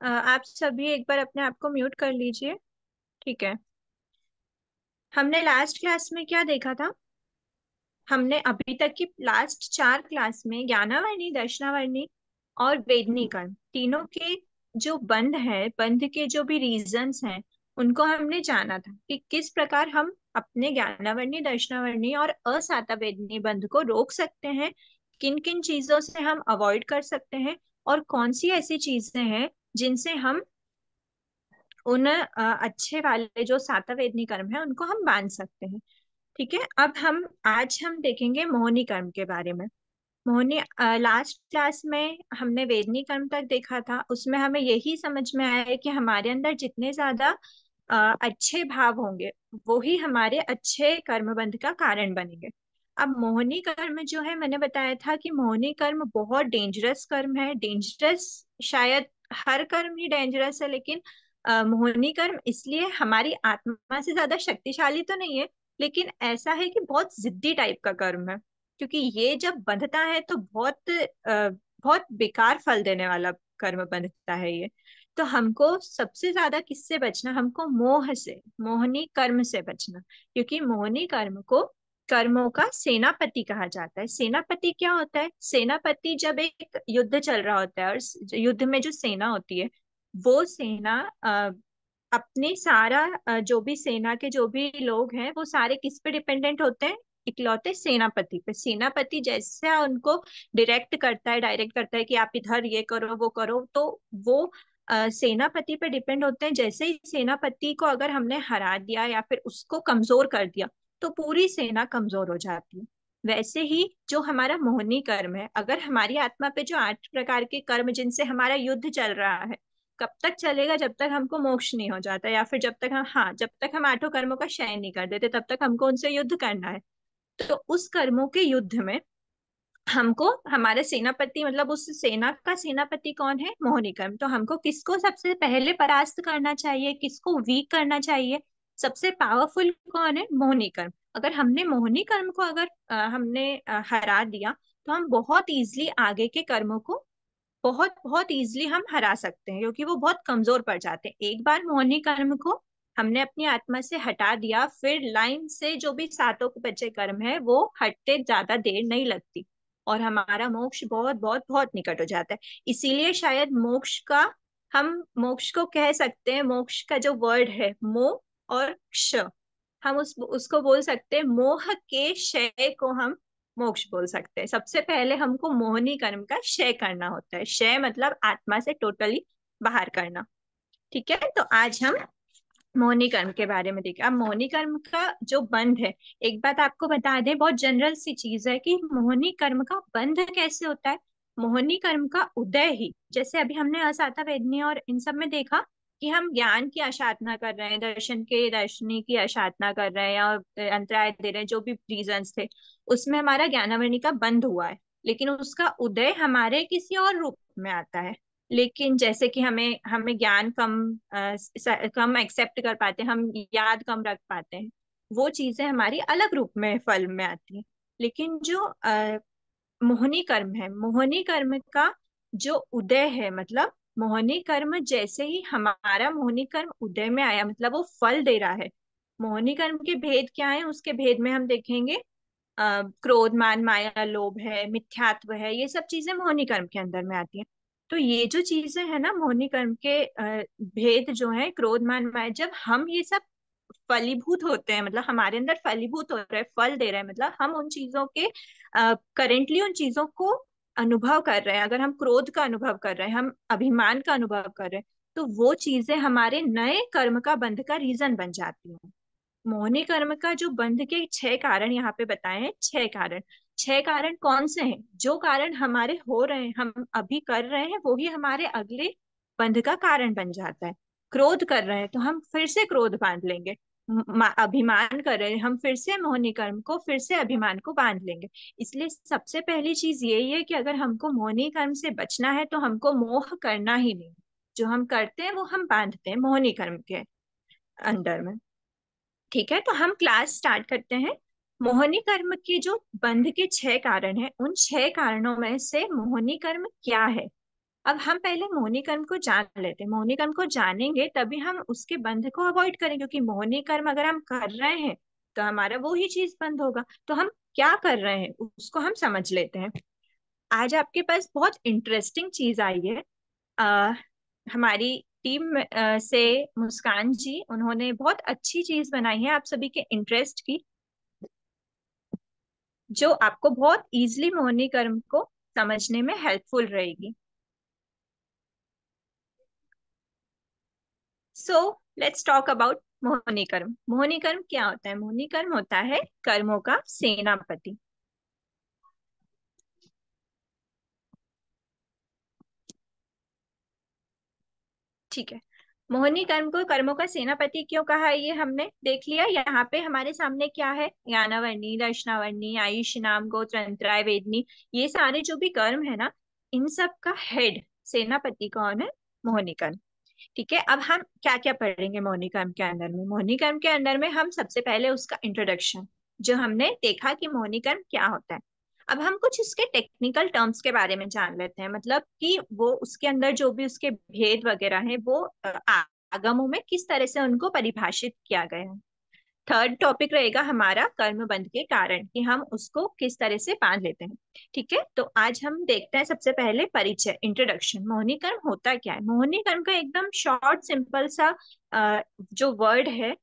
आप सभी एक बार अपने आप को म्यूट कर लीजिए। ठीक है। हमने लास्ट क्लास में क्या देखा था? हमने अभी तक की लास्ट 4 क्लास में ज्ञानावर्णी, दर्शनावर्णी और वेदनी कर्म तीनों के जो बंध है, बंध के जो भी रीजंस हैं, उनको हमने जाना था कि किस प्रकार हम अपने ज्ञानावर्णी, दर्शनावर्णी और असाता वेदनी बंध को रोक सकते हैं, किन किन चीजों से हम अवॉइड कर सकते हैं, और कौन सी ऐसी चीजें हैं जिनसे हम उन अच्छे वाले जो साता वेदनी कर्म है उनको हम बांध सकते हैं। ठीक है। अब हम आज हम देखेंगे मोहिनी कर्म के बारे में। मोहिनी, लास्ट क्लास में हमने वेदनी कर्म तक देखा था, उसमें हमें यही समझ में आया है कि हमारे अंदर जितने ज्यादा अच्छे भाव होंगे वो ही हमारे अच्छे कर्मबंध का कारण बनेंगे। अब मोहिनी कर्म जो है, मैंने बताया था कि मोहिनी कर्म बहुत डेंजरस कर्म है। डेंजरस, शायद हर कर्म ही डेंजरस है, लेकिन मोहिनी कर्म इसलिए हमारी आत्मा से ज्यादा शक्तिशाली तो नहीं है, लेकिन ऐसा है कि बहुत जिद्दी टाइप का कर्म है। क्योंकि ये जब बंधता है तो बहुत बेकार फल देने वाला कर्म बंधता है ये। तो हमको सबसे ज्यादा किससे बचना? हमको मोह से, मोहनी कर्म से बचना। क्योंकि मोहनी कर्म को कर्मों का सेनापति कहा जाता है। सेनापति क्या होता है? सेनापति जब एक युद्ध चल रहा होता है और युद्ध में जो सेना होती है, वो सेना अपनी सारा जो भी सेना के जो भी लोग हैं वो सारे किस पे डिपेंडेंट होते हैं? इकलौते सेनापति पे। सेनापति जैसा उनको डायरेक्ट करता है कि आप इधर ये करो वो करो, तो वो सेनापति पे डिपेंड होते हैं। जैसे ही सेनापति को अगर हमने हरा दिया या फिर उसको कमजोर कर दिया तो पूरी सेना कमजोर हो जाती है। वैसे ही जो हमारा मोहनी कर्म है, अगर हमारी आत्मा पे जो 8 प्रकार के कर्म जिनसे हमारा युद्ध चल रहा है, कब तक चलेगा? जब तक हमको मोक्ष नहीं हो जाता, या फिर जब तक हम, हाँ, जब तक हम 8 कर्मों का क्षय नहीं कर देते, तब तक हमको उनसे युद्ध करना है। तो उस कर्मों के युद्ध में हमको हमारे सेनापति, मतलब उस सेना का सेनापति कौन है? मोहिनी कर्म। तो हमको किसको सबसे पहले परास्त करना चाहिए, किसको वीक करना चाहिए? सबसे पावरफुल कौन है? मोहिनी कर्म। अगर हमने मोहिनी कर्म को अगर हमने हरा दिया, तो हम बहुत इजीली आगे के कर्मों को बहुत बहुत इजीली हम हरा सकते हैं, क्योंकि वो बहुत कमजोर पड़ जाते हैं। एक बार मोहनी कर्म को हमने अपनी आत्मा से हटा दिया, फिर लाइन से जो भी सातों के बचे कर्म है वो हटते ज्यादा देर नहीं लगती, और हमारा मोक्ष बहुत बहुत बहुत निकट हो जाता है। इसीलिए शायद मोक्ष का, हम मोक्ष को कह सकते हैं, मोक्ष का जो वर्ड है मोह और क्ष, हम उसको बोल सकते हैं, मोह के क्षय को हम मोक्ष बोल सकते हैं। सबसे पहले हमको मोहनी कर्म का क्षय करना होता है। क्षय मतलब आत्मा से टोटली बाहर करना। ठीक है। तो आज हम मोहनी कर्म के बारे में देखें। अब मोहनी कर्म का जो बंध है, एक बात आपको बता दें, बहुत जनरल सी चीज है कि मोहनी कर्म का बंध कैसे होता है। मोहनी कर्म का उदय ही, जैसे अभी हमने असाता वेदनी और इन सब में देखा कि हम ज्ञान की अशाधना कर रहे हैं, दर्शन के दर्शनी की अशाधना कर रहे हैं और अंतराय दे रहे हैं, जो भी रीजंस थे, उसमें हमारा ज्ञानावरणी का बंध हुआ है। लेकिन उसका उदय हमारे किसी और रूप में आता है। लेकिन जैसे कि हमें हमें ज्ञान कम एक्सेप्ट कर पाते हैं, हम याद कम रख पाते हैं, वो चीजें हमारी अलग रूप में फल में आती हैं। लेकिन जो मोहनी कर्म है, मोहनी कर्म का जो उदय है, मतलब मोहनी कर्म जैसे ही हमारा मोहनी कर्म उदय में आया, मतलब वो फल दे रहा है। मोहनी कर्म के भेद क्या है? उसके भेद में हम देखेंगे क्रोध, मान, माया, लोभ है, मिथ्यात्व है, ये सब चीजें मोहिनी कर्म के अंदर में आती हैं। तो ये जो चीजें है ना मोहिनी कर्म के भेद जो है, क्रोध, मान, माया, जब हम ये सब फलीभूत होते हैं, मतलब हमारे अंदर फलीभूत हो रहे हैं, फल दे रहे हैं, मतलब हम उन चीजों के करेंटली उन चीजों को अनुभव कर रहे हैं। अगर हम क्रोध का अनुभव कर रहे हैं, हम अभिमान का अनुभव कर रहे हैं, तो वो चीजें हमारे नए कर्म का बंध का रीजन बन जाती हैं। मोहनी कर्म का जो बंध के 6 कारण यहाँ पे बताए हैं। 6 कारण, 6 कारण कौन से हैं? जो कारण हमारे हो रहे हैं, हम अभी कर रहे हैं, वो ही हमारे अगले बंध का कारण बन जाता है। क्रोध कर रहे हैं तो हम फिर से क्रोध बांध लेंगे। अभिमान कर रहे हैं, हम फिर से मोहनी कर्म को, फिर से अभिमान को बांध लेंगे। इसलिए सबसे पहली चीज यही है कि अगर हमको मोहनी कर्म से बचना है तो हमको मोह करना ही नहीं। जो हम करते हैं वो हम बांधते हैं मोहनी कर्म के अंडर में। ठीक है। तो हम क्लास स्टार्ट करते हैं। मोहनी कर्म के जो बंध के 6 कारण हैं, उन 6 कारणों में से मोहनी कर्म क्या है? अब हम पहले मोहिनी कर्म को जान लेते हैं। मोहिनी कर्म को जानेंगे तभी हम उसके बंध को अवॉइड करेंगे, क्योंकि मोहिनी कर्म अगर हम कर रहे हैं तो हमारा वो ही चीज बंद होगा। तो हम क्या कर रहे हैं उसको हम समझ लेते हैं। आज आपके पास बहुत इंटरेस्टिंग चीज आई है। आ, हमारी टीम से मुस्कान जी, उन्होंने बहुत अच्छी चीज बनाई है आप सभी के इंटरेस्ट की, जो आपको बहुत इजीली मोहिनी कर्म को समझने में हेल्पफुल रहेगी। So let's talk about Mohini कर्म। मोहिनी कर्म क्या होता है? मोहिनी कर्म होता है कर्मों का सेनापति। ठीक है। मोहिनी कर्म को कर्मों का सेनापति क्यों कहा है ये हमने देख लिया। यहाँ पे हमारे सामने क्या है? यानावर्णी, दर्शनावर्णी, आयुष, नाम, गोत्र, अंतराय, वेदनी, ये सारे जो भी कर्म है ना, इन सब का हेड सेनापति कौन है? मोहिनी कर्म। ठीक है। अब हम क्या क्या पढ़ेंगे मोहिनी कर्म के अंदर में? मोहिनी कर्म के अंदर में हम सबसे पहले उसका इंट्रोडक्शन, जो हमने देखा कि मोहिनी कर्म क्या होता है। अब हम कुछ इसके टेक्निकल टर्म्स के बारे में जान लेते हैं, मतलब कि वो उसके अंदर जो भी उसके भेद वगैरह हैं वो आगमों में किस तरह से उनको परिभाषित किया गया है। थर्ड टॉपिक रहेगा हमारा कर्म बंध के कारण, कि हम उसको किस तरह से बांध लेते हैं। ठीक है। तो आज हम देखते हैं सबसे पहले परिचय, इंट्रोडक्शन। मोहिनी कर्म होता क्या है? मोहिनी कर्म का एकदम शॉर्ट सिंपल सा जो वर्ड है,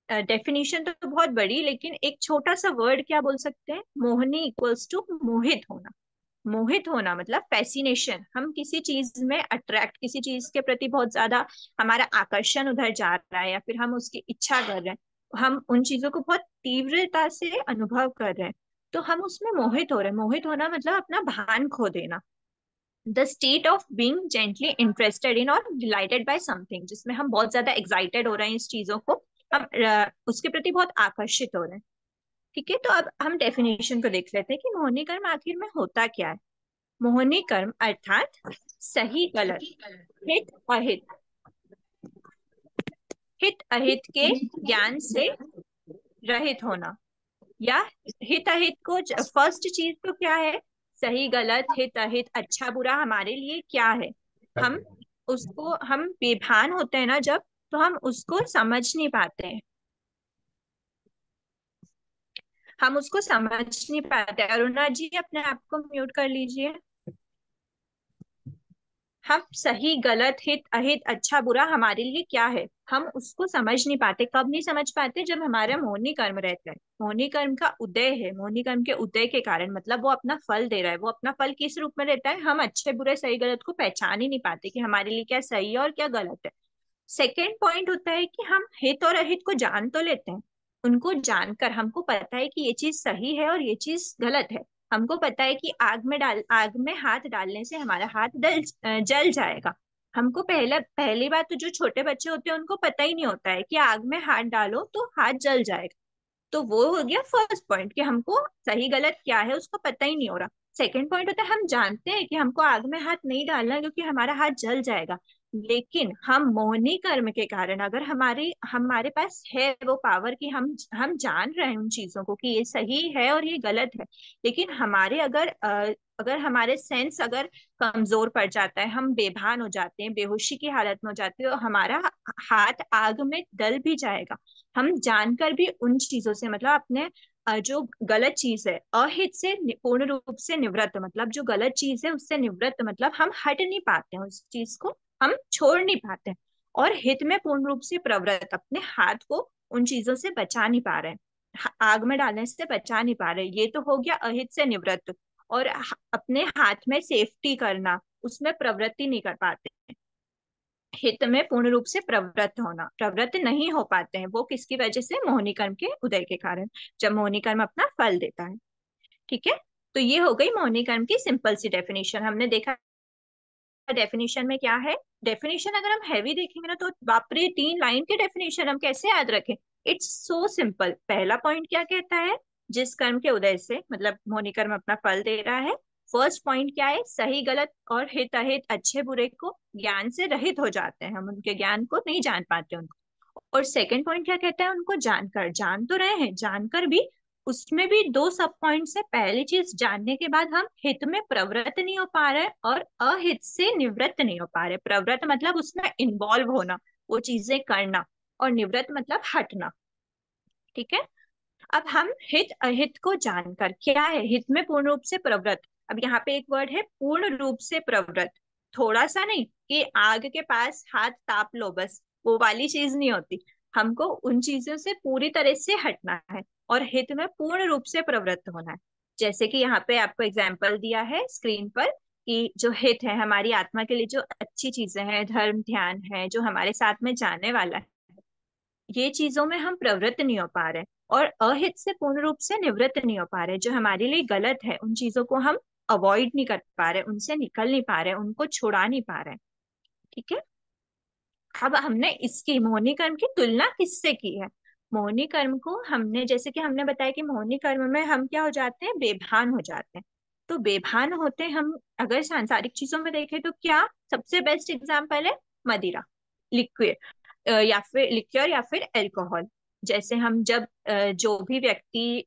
डेफिनेशन तो बहुत बड़ी, लेकिन एक छोटा सा वर्ड क्या बोल सकते हैं? मोहिनी इक्वल्स टू मोहित होना। मोहित होना मतलब फैसिनेशन, हम किसी चीज में अट्रैक्ट, किसी चीज के प्रति बहुत ज्यादा हमारा आकर्षण उधर जा रहा है, या फिर हम उसकी इच्छा कर रहे हैं, हम उन चीजों को बहुत तीव्रता से अनुभव कर रहे हैं, तो हम उसमें मोहित हो रहे हैं। मोहित होना मतलब अपना भान खो देना। The state of being gently interested in और डिलाइटेड बाय समथिंग, जिसमें हम बहुत ज्यादा एक्साइटेड हो रहे हैं इस चीजों को, हम उसके प्रति बहुत आकर्षित हो रहे हैं। ठीक है। तो अब हम डेफिनेशन को देख लेते हैं कि मोहिनी कर्म आखिर में होता क्या है। मोहिनी कर्म अर्थात सही गलत, हित अहित, हित अहित के ज्ञान से रहित होना, या हित अहित को, फर्स्ट चीज तो क्या है? सही गलत, हित अहित, अच्छा बुरा हमारे लिए क्या है, हम उसको, हम बेभान होते हैं ना जब, तो हम उसको समझ नहीं पाते हैं, हम उसको समझ नहीं पाते। अरुणा जी अपने आप को म्यूट कर लीजिए। हम सही गलत, हित अहित, अच्छा बुरा हमारे लिए क्या है, हम उसको समझ नहीं पाते। कब नहीं समझ पाते? जब हमारा मोहिनी कर्म रहता है, मोहिनी कर्म का उदय है, मोहिनी कर्म के उदय के कारण, मतलब वो अपना फल दे रहा है। वो अपना फल किस रूप में देता है? हम अच्छे बुरे सही गलत को पहचान ही नहीं पाते कि हमारे लिए क्या सही है और क्या गलत है। सेकेंड पॉइंट होता है कि हम हित और अहित को जान तो लेते हैं, उनको जानकर हमको पता है कि ये चीज सही है और ये चीज गलत है। हमको पता है कि आग में हाथ डालने से हमारा हाथ जल जाएगा। हमको पहली बात तो जो छोटे बच्चे होते हैं उनको पता ही नहीं होता है कि आग में हाथ डालो तो हाथ जल जाएगा। तो वो हो गया फर्स्ट पॉइंट, कि हमको सही गलत क्या है उसको पता ही नहीं हो रहा। सेकंड पॉइंट होता है हम जानते हैं कि हमको आग में हाथ नहीं डालना है, क्योंकि हमारा हाथ जल जाएगा। लेकिन हम मोहिनी कर्म के कारण, अगर हमारी हमारे पास है वो पावर कि हम जान रहे हैं उन चीजों को कि ये सही है और ये गलत है, लेकिन हमारे अगर हमारे सेंस अगर कमजोर पड़ जाता है, हम बेभान हो जाते हैं, बेहोशी की हालत में हो जाते हैं, तो हमारा हाथ आग में डल भी जाएगा। हम जानकर भी उन चीजों से, मतलब अपने जो गलत चीज है, अहित से पूर्ण रूप से निवृत्त, मतलब जो गलत चीज है उससे निवृत्त, मतलब हम हट नहीं पाते हैं उस चीज को, हम छोड़ नहीं पाते हैं। और हित में पूर्ण रूप से प्रवृत्त, अपने हाथ को उन चीजों से बचा नहीं पा रहे हैं, आग में डालने से बचा नहीं पा रहे। ये तो हो गया अहित से निवृत्त। और अपने हाथ में सेफ्टी करना, उसमें प्रवृत्ति नहीं कर पाते। हित में पूर्ण रूप से प्रवृत्त होना, प्रवृत्त नहीं हो पाते हैं, वो किसकी वजह से? मोहिनी कर्म के उदय के कारण, जब मोहिनी कर्म अपना फल देता है। ठीक है। तो ये हो गई मोहिनी कर्म की सिंपल सी डेफिनेशन। हमने देखा डेफिनेशन में क्या है। डेफिनेशन अगर हम हैवी देखेंगे ना तो बाप रे, 3 लाइन की डेफिनेशन हम कैसे याद रखें? It's so simple. पहला पॉइंट क्या कहता है? जिस कर्म के उदय से, मतलब मोहिनी कर्म अपना फल दे रहा है, फर्स्ट पॉइंट क्या है? सही गलत और हित अहित, अच्छे बुरे को ज्ञान से रहित हो जाते हैं, हम उनके ज्ञान को नहीं जान पाते उनको। और सेकंड पॉइंट क्या कहता है? उनको जानकर, जान तो रहे हैं, जानकर भी उसमें भी दो सब पॉइंट्स है। पहली चीज जानने के बाद हम हित में प्रवृत्त नहीं हो पा रहे और अहित से निवृत्त नहीं हो पा रहे। प्रवृत्त मतलब उसमें इन्वॉल्व होना, वो चीजें करना, और निवृत्त मतलब हटना। ठीक है। अब हम हित अहित को जानकर, क्या है हित में पूर्ण रूप से प्रवृत्त। अब यहाँ पे एक वर्ड है पूर्ण रूप से प्रवृत्त। थोड़ा सा नहीं कि आग के पास हाथ ताप लो बस, वो वाली चीज नहीं होती। हमको उन चीजों से पूरी तरह से हटना है और हित में पूर्ण रूप से प्रवृत्त होना है। जैसे कि यहाँ पे आपको एग्जाम्पल दिया है स्क्रीन पर कि जो हित है हमारी आत्मा के लिए, जो अच्छी चीजें हैं, धर्म ध्यान है, जो हमारे साथ में जाने वाला है, ये चीजों में हम प्रवृत्त नहीं हो पा रहे और अहित से पूर्ण रूप से निवृत्त नहीं हो पा रहे। जो हमारे लिए गलत है उन चीजों को हम अवॉइड नहीं कर पा रहे, उनसे निकल नहीं पा रहे, उनको छुड़ा नहीं पा रहे। ठीक है। अब हमने इसकी मोहिनी कर्म की तुलना किससे की है। मोहिनी कर्म को हमने, जैसे कि हमने बताया कि मोहिनी कर्म में हम क्या हो जाते हैं, बेभान हो जाते हैं। तो बेभान होते हैं हम, अगर सांसारिक चीजों में देखें तो क्या सबसे बेस्ट एग्जाम्पल है, मदिरा, लिक्विड, या फिर लिक्योर या फिर अल्कोहल। जैसे हम जब जो भी व्यक्ति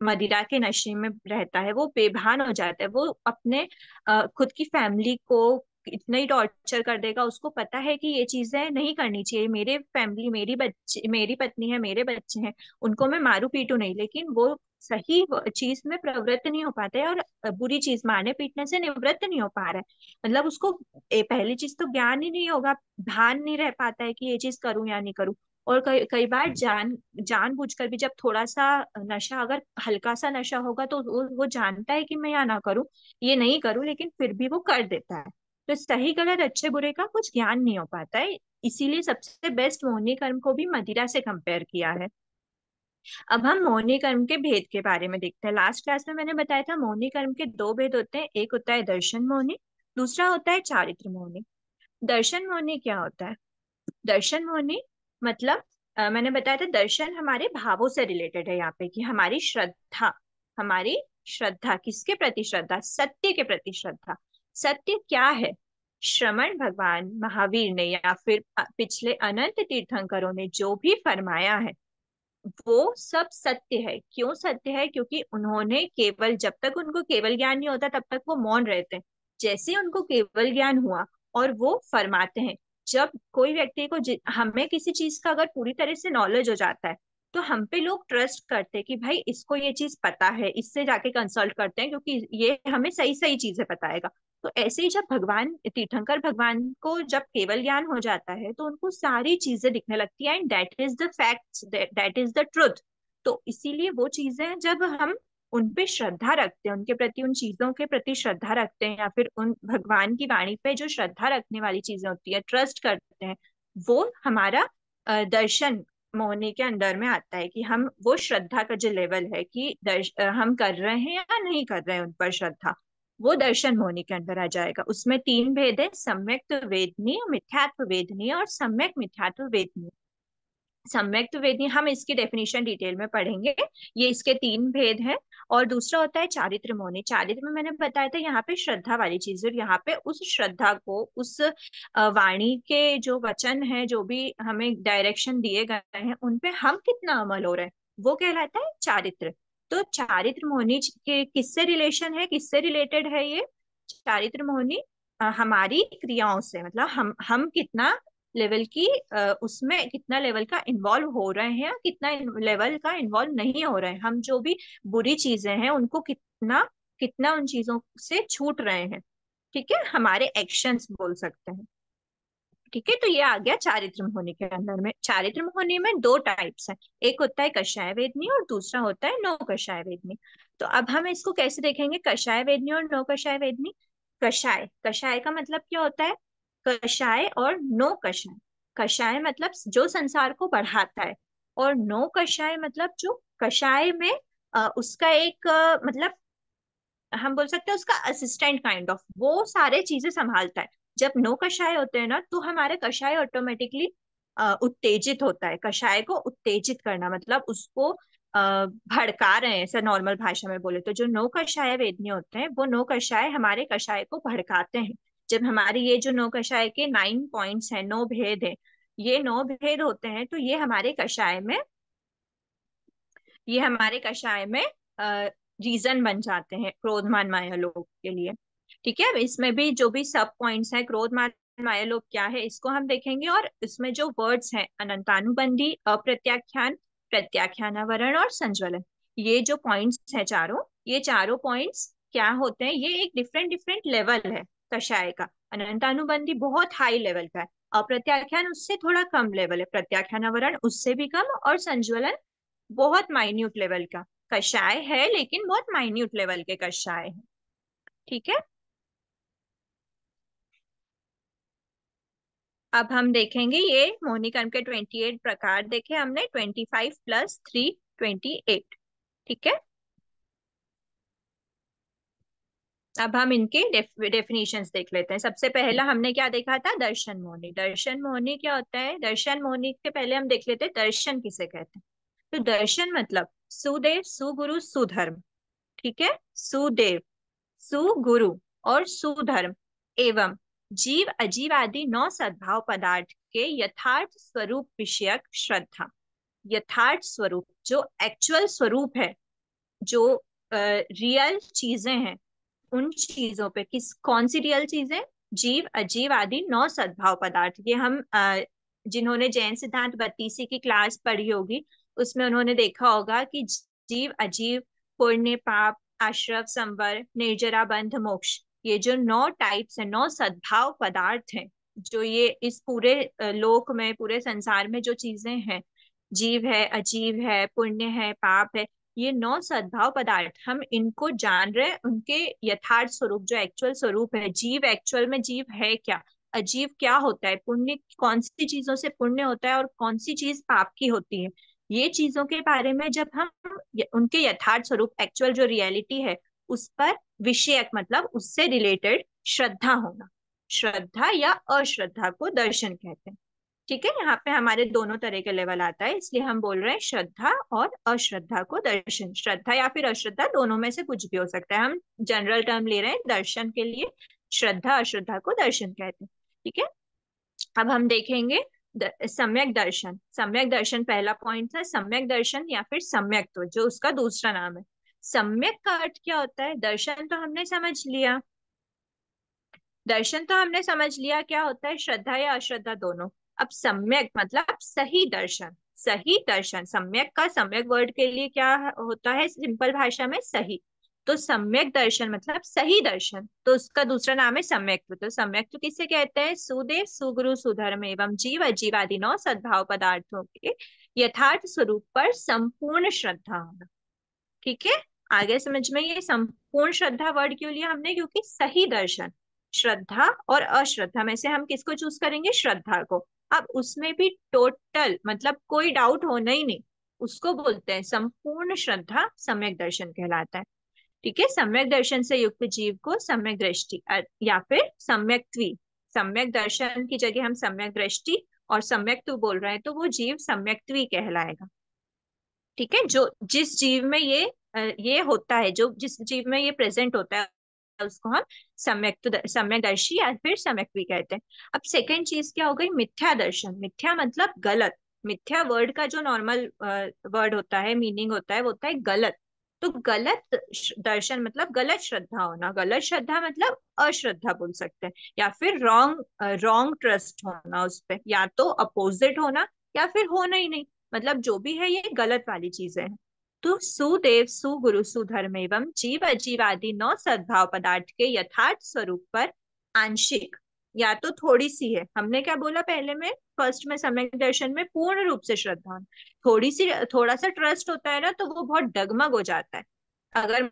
मदिरा के नशे में रहता है वो बेभान हो जाता है। वो अपने खुद की फैमिली को इतना ही टॉर्चर कर देगा। उसको पता है कि ये चीजें नहीं करनी चाहिए, मेरे फैमिली, मेरी बच्चे, मेरी पत्नी है, मेरे बच्चे हैं, उनको मैं मारू पीटू नहीं, लेकिन वो सही चीज में प्रवृत्त नहीं हो पाता है और बुरी चीज मारने पीटने से निवृत्त नहीं हो पा रहा है। मतलब उसको पहली चीज तो ज्ञान ही नहीं होगा, भान नहीं रह पाता है कि ये चीज करूं या नहीं करूं। और कई कई बार जानबूझकर भी, जब थोड़ा सा नशा, अगर हल्का सा नशा होगा तो वो जानता है कि मैं या ना करूं, ये नहीं करूं, लेकिन फिर भी वो कर देता है। तो सही गलत अच्छे बुरे का कुछ ज्ञान नहीं हो पाता है। इसीलिए सबसे बेस्ट मोहिनी कर्म को भी मदिरा से कंपेयर किया है। अब हम मोहिनी कर्म के भेद के बारे में देखते हैं। लास्ट क्लास में मैंने बताया था मोहिनी कर्म के दो भेद होते हैं, एक होता है दर्शन मोहिनी, दूसरा होता है चारित्र मोहिनी। दर्शन मोहिनी क्या होता है। दर्शन मोहिनी मतलब मैंने बताया था दर्शन हमारे भावों से रिलेटेड है यहाँ पे, कि हमारी श्रद्धा, हमारी श्रद्धा किसके प्रति, श्रद्धा सत्य के प्रति श्रद्धा। सत्य क्या है, श्रमण भगवान महावीर ने या फिर पिछले अनंत तीर्थंकरों ने जो भी फरमाया है वो सब सत्य है। क्यों सत्य है, क्योंकि उन्होंने केवल, जब तक उनको केवल ज्ञान नहीं होता तब तक वो मौन रहते हैं। जैसे उनको केवल ज्ञान हुआ और वो फरमाते हैं। जब कोई व्यक्ति को हमें किसी चीज का अगर पूरी तरह से नॉलेज हो जाता है तो हम पे लोग ट्रस्ट करते हैं कि भाई इसको ये चीज पता है, इससे जाके कंसल्ट करते हैं क्योंकि ये हमें सही सही चीजें बताएगा। तो ऐसे ही जब भगवान तीर्थंकर भगवान को जब केवल ज्ञान हो जाता है तो उनको सारी चीजें दिखने लगती है, and that is the fact, that is the truth. तो इसीलिए वो चीजें जब हम उन पे श्रद्धा रखते हैं, उनके प्रति, उन चीजों के प्रति श्रद्धा रखते हैं, या फिर उन भगवान की वाणी पे जो श्रद्धा रखने वाली चीजें होती है, ट्रस्ट करते हैं, वो हमारा दर्शन मोहनी के अंदर में आता है। कि हम वो श्रद्धा का जो लेवल है कि हम कर रहे हैं या नहीं कर रहे हैं उन पर श्रद्धा, वो दर्शन मोहनी के अंदर आ जाएगा। उसमें तीन भेद है, सम्यक वेदनीय, मिथ्यात्व वेदनीय और सम्यक मिथ्यात्व वेदनीय। सम्यक वेदनीय हम इसकी डेफिनेशन डिटेल में पढ़ेंगे, ये इसके तीन भेद हैं। और दूसरा होता है चारित्र मोहनी। चारित्र में मैंने बताया था यहाँ पे श्रद्धा वाली चीज, और यहाँ पे उस श्रद्धा को, उस वाणी के जो वचन है, जो भी हमें डायरेक्शन दिए गए हैं, उन पे हम कितना अमल हो रहे हैं, वो कहलाता है चारित्र। तो चारित्र मोहनी के किससे रिलेशन है, किससे रिलेटेड है ये चारित्र मोहनी, हमारी क्रियाओं से, मतलब हम कितना लेवल की उसमें कितना लेवल का इन्वॉल्व हो रहे हैं, कितना लेवल का इन्वॉल्व नहीं हो रहे हैं। हम जो भी बुरी चीजें हैं उनको कितना कितना उन चीजों से छूट रहे हैं। ठीक है, हमारे एक्शंस बोल सकते हैं। ठीक है, तो ये आ गया चारित्र होने के अंदर में। चारित्र होने में दो टाइप्स हैं, एक होता है कषाय वेदनी और दूसरा होता है नौ कषाय वेदनी। तो अब हम इसको कैसे देखेंगे, कषाय वेदनी और नौ कषाय वेदनी। कषाय, कषाय का मतलब क्या होता है, कषाय और नो कषाय। कषाय मतलब जो संसार को बढ़ाता है, और नो कषाय मतलब जो कषाय में उसका एक मतलब हम बोल सकते हैं उसका असिस्टेंट काइंड ऑफ, वो सारे चीजें संभालता है। जब नो कषाय होते हैं ना तो हमारे कषाय ऑटोमेटिकली उत्तेजित होता है। कषाय को उत्तेजित करना मतलब उसको भड़का रहे हैं, ऐसा नॉर्मल भाषा में बोले तो। जो नो कषाय वेदनी होते हैं वो नो कषाय हमारे कषाय को भड़काते हैं। जब हमारे ये जो नो कषाय के 9 पॉइंट्स हैं, 9 भेद है, ये 9 भेद होते हैं, तो ये हमारे कषाय में ये हमारे कषाय में रीजन बन जाते हैं क्रोधमान माया लोभ के लिए। ठीक है, अब इसमें भी जो भी सब पॉइंट्स हैं, क्रोधमान माया लोभ क्या है इसको हम देखेंगे, और इसमें जो वर्ड्स हैं अनंतानुबंधी, अप्रत्याख्यान, प्रत्याख्यानावरण और संज्वलन, ये जो पॉइंट्स हैं चारों, ये चारों पॉइंट्स क्या होते हैं, ये एक डिफरेंट डिफरेंट लेवल है कषाय का। अनंतानुबंधी बहुत हाई लेवल का है, अप्रत्याख्यान उससे थोड़ा कम लेवल है, प्रत्याख्यानावरण उससे भी कम, और संज्वलन बहुत माइन्यूट लेवल का कषाय है, लेकिन बहुत माइन्यूट लेवल के कषाय है। ठीक है, अब हम देखेंगे ये मोहिनीकर्म के 28 प्रकार देखे हमने, 25 + 3 28। ठीक है, अब हम इनके डेफिनेशंस देख लेते हैं। सबसे पहला हमने क्या देखा था, दर्शन मोहिनी। दर्शन मोहिनी क्या होता है, दर्शन मोहिनी के पहले हम देख लेते हैं दर्शन किसे कहते हैं। तो दर्शन मतलब सुदेव, सुगुरु, सुधर्म। ठीक है, सुदेव, सुगुरु और सुधर्म एवं जीव अजीव आदि 9 सद्भाव पदार्थ के यथार्थ स्वरूप विषयक श्रद्धा। यथार्थ स्वरूप जो एक्चुअल स्वरूप है, जो रियल चीजें हैं, उन चीजों पे किस कौन सी रियल चीजें, जीव अजीव आदि 9 सद्भाव पदार्थ। ये हम जिन्होंने जैन सिद्धांत 32 की क्लास पढ़ी होगी, उसमें उन्होंने देखा होगा कि जीव अजीव, पुण्य पाप, आश्रव संवर, निर्जरा बंध मोक्ष, ये जो 9 टाइप्स है, 9 सद्भाव पदार्थ हैं, जो ये इस पूरे लोक में, पूरे संसार में जो चीजें हैं, जीव है, अजीव है, पुण्य है, पाप है, ये 9 सद्भाव पदार्थ, हम इनको जान रहे हैं उनके यथार्थ स्वरूप, जो एक्चुअल स्वरूप है। जीव एक्चुअल में जीव है क्या, अजीव क्या होता है, पुण्य कौन सी चीजों से पुण्य होता है और कौन सी चीज पाप की होती है, ये चीजों के बारे में जब हम उनके यथार्थ स्वरूप, एक्चुअल जो रियलिटी है, उस पर विषयक मतलब उससे रिलेटेड श्रद्धा होना, श्रद्धा या अश्रद्धा को दर्शन कहते हैं। ठीक है, यहाँ पे हमारे दोनों तरह के लेवल आता है, इसलिए हम बोल रहे हैं श्रद्धा और अश्रद्धा को दर्शन। श्रद्धा या फिर अश्रद्धा, दोनों में से कुछ भी हो सकता है, हम जनरल टर्म ले रहे हैं दर्शन के लिए, श्रद्धा अश्रद्धा को दर्शन कहते हैं। ठीक है, अब हम देखेंगे सम्यक दर्शन। सम्यक दर्शन पहला पॉइंट था, सम्यक दर्शन या फिर सम्यक्त्व, जो उसका दूसरा नाम है। सम्यक का अर्थ क्या होता है, दर्शन तो हमने समझ लिया, दर्शन तो हमने समझ लिया क्या होता है, श्रद्धा या अश्रद्धा दोनों। अब सम्यक मतलब सही दर्शन। सही दर्शन, सम्यक का सम्यक वर्ड के लिए क्या होता है सिंपल भाषा में, सही। तो सम्यक दर्शन मतलब सही दर्शन, तो उसका दूसरा नाम है सम्यक्त्व। तो सम्यक्त्व किसे कहते हैं, सुदेव, सुगुरु, सुधर्म एवं जीव अजीव आदि 9 सद्भाव पदार्थों के यथार्थ स्वरूप पर संपूर्ण श्रद्धा होना। ठीक है, आगे समझ में, ये संपूर्ण श्रद्धा वर्ड क्यों लिया हमने, क्योंकि सही दर्शन, श्रद्धा और अश्रद्धा में से हम किसको चूज करेंगे, श्रद्धा को। अब उसमें भी टोटल मतलब कोई डाउट होना ही नहीं, उसको बोलते हैं संपूर्ण श्रद्धा, सम्यक दर्शन कहलाता है। ठीक है, सम्यक दर्शन से युक्त जीव को सम्यक दृष्टि या फिर सम्यक्त्वी, सम्यक दर्शन की जगह हम सम्यक दृष्टि और सम्यक्त्व बोल रहे हैं, तो वो जीव सम्यक्त्वी कहलाएगा। ठीक है, जो जिस जीव में ये होता है, जो जिस जीव में ये प्रेजेंट होता है, उसको हम सम्यकदर्शी या फिर सम्यक्त्वी कहते हैं। अब सेकंड चीज क्या हो गई, मिथ्या दर्शन। मिथ्या मतलब गलत। मिथ्या वर्ड का जो नॉर्मल वर्ड होता है, मीनिंग होता है, वो होता है गलत। तो गलत दर्शन मतलब गलत श्रद्धा होना, गलत श्रद्धा मतलब अश्रद्धा बोल सकते हैं, या फिर रॉन्ग रॉन्ग ट्रस्ट होना उस पे, या तो अपोजिट होना या फिर होना ही नहीं, मतलब जो भी है ये गलत वाली चीजें हैं। तो सुदेव, सुगुरु, सुधर्म एवं जीव अजीव आदि 9 सद्भाव पदार्थ के यथार्थ स्वरूप पर आंशिक या तो थोड़ी सी है, हमने क्या बोला पहले में, फर्स्ट में सम्यक दर्शन में पूर्ण रूप से श्रद्धा, थोड़ी सी, थोड़ा सा ट्रस्ट होता है ना, तो वो बहुत डगमग हो जाता है। अगर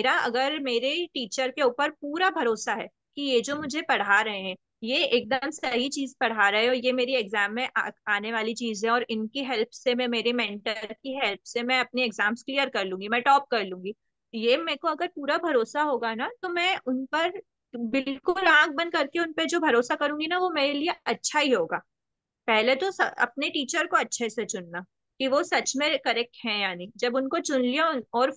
अगर मेरे टीचर के ऊपर पूरा भरोसा है कि ये जो मुझे पढ़ा रहे हैं, ये एकदम सही चीज पढ़ा रहे हो, ये मेरी एग्जाम में आने वाली चीज है, और इनकी हेल्प से, मैं मेरे मेंटर की हेल्प से मैं अपने एग्जाम्स क्लियर कर लूंगी, मैं टॉप कर लूंगी, ये मेरे को अगर पूरा भरोसा होगा ना, तो मैं उन पर बिल्कुल आंख बंद करके उन पे जो भरोसा करूंगी ना, वो मेरे लिए अच्छा ही होगा। पहले तो अपने टीचर को अच्छे से चुनना कि वो सच में करेक्ट है या नहीं, जब उनको चुन लिया और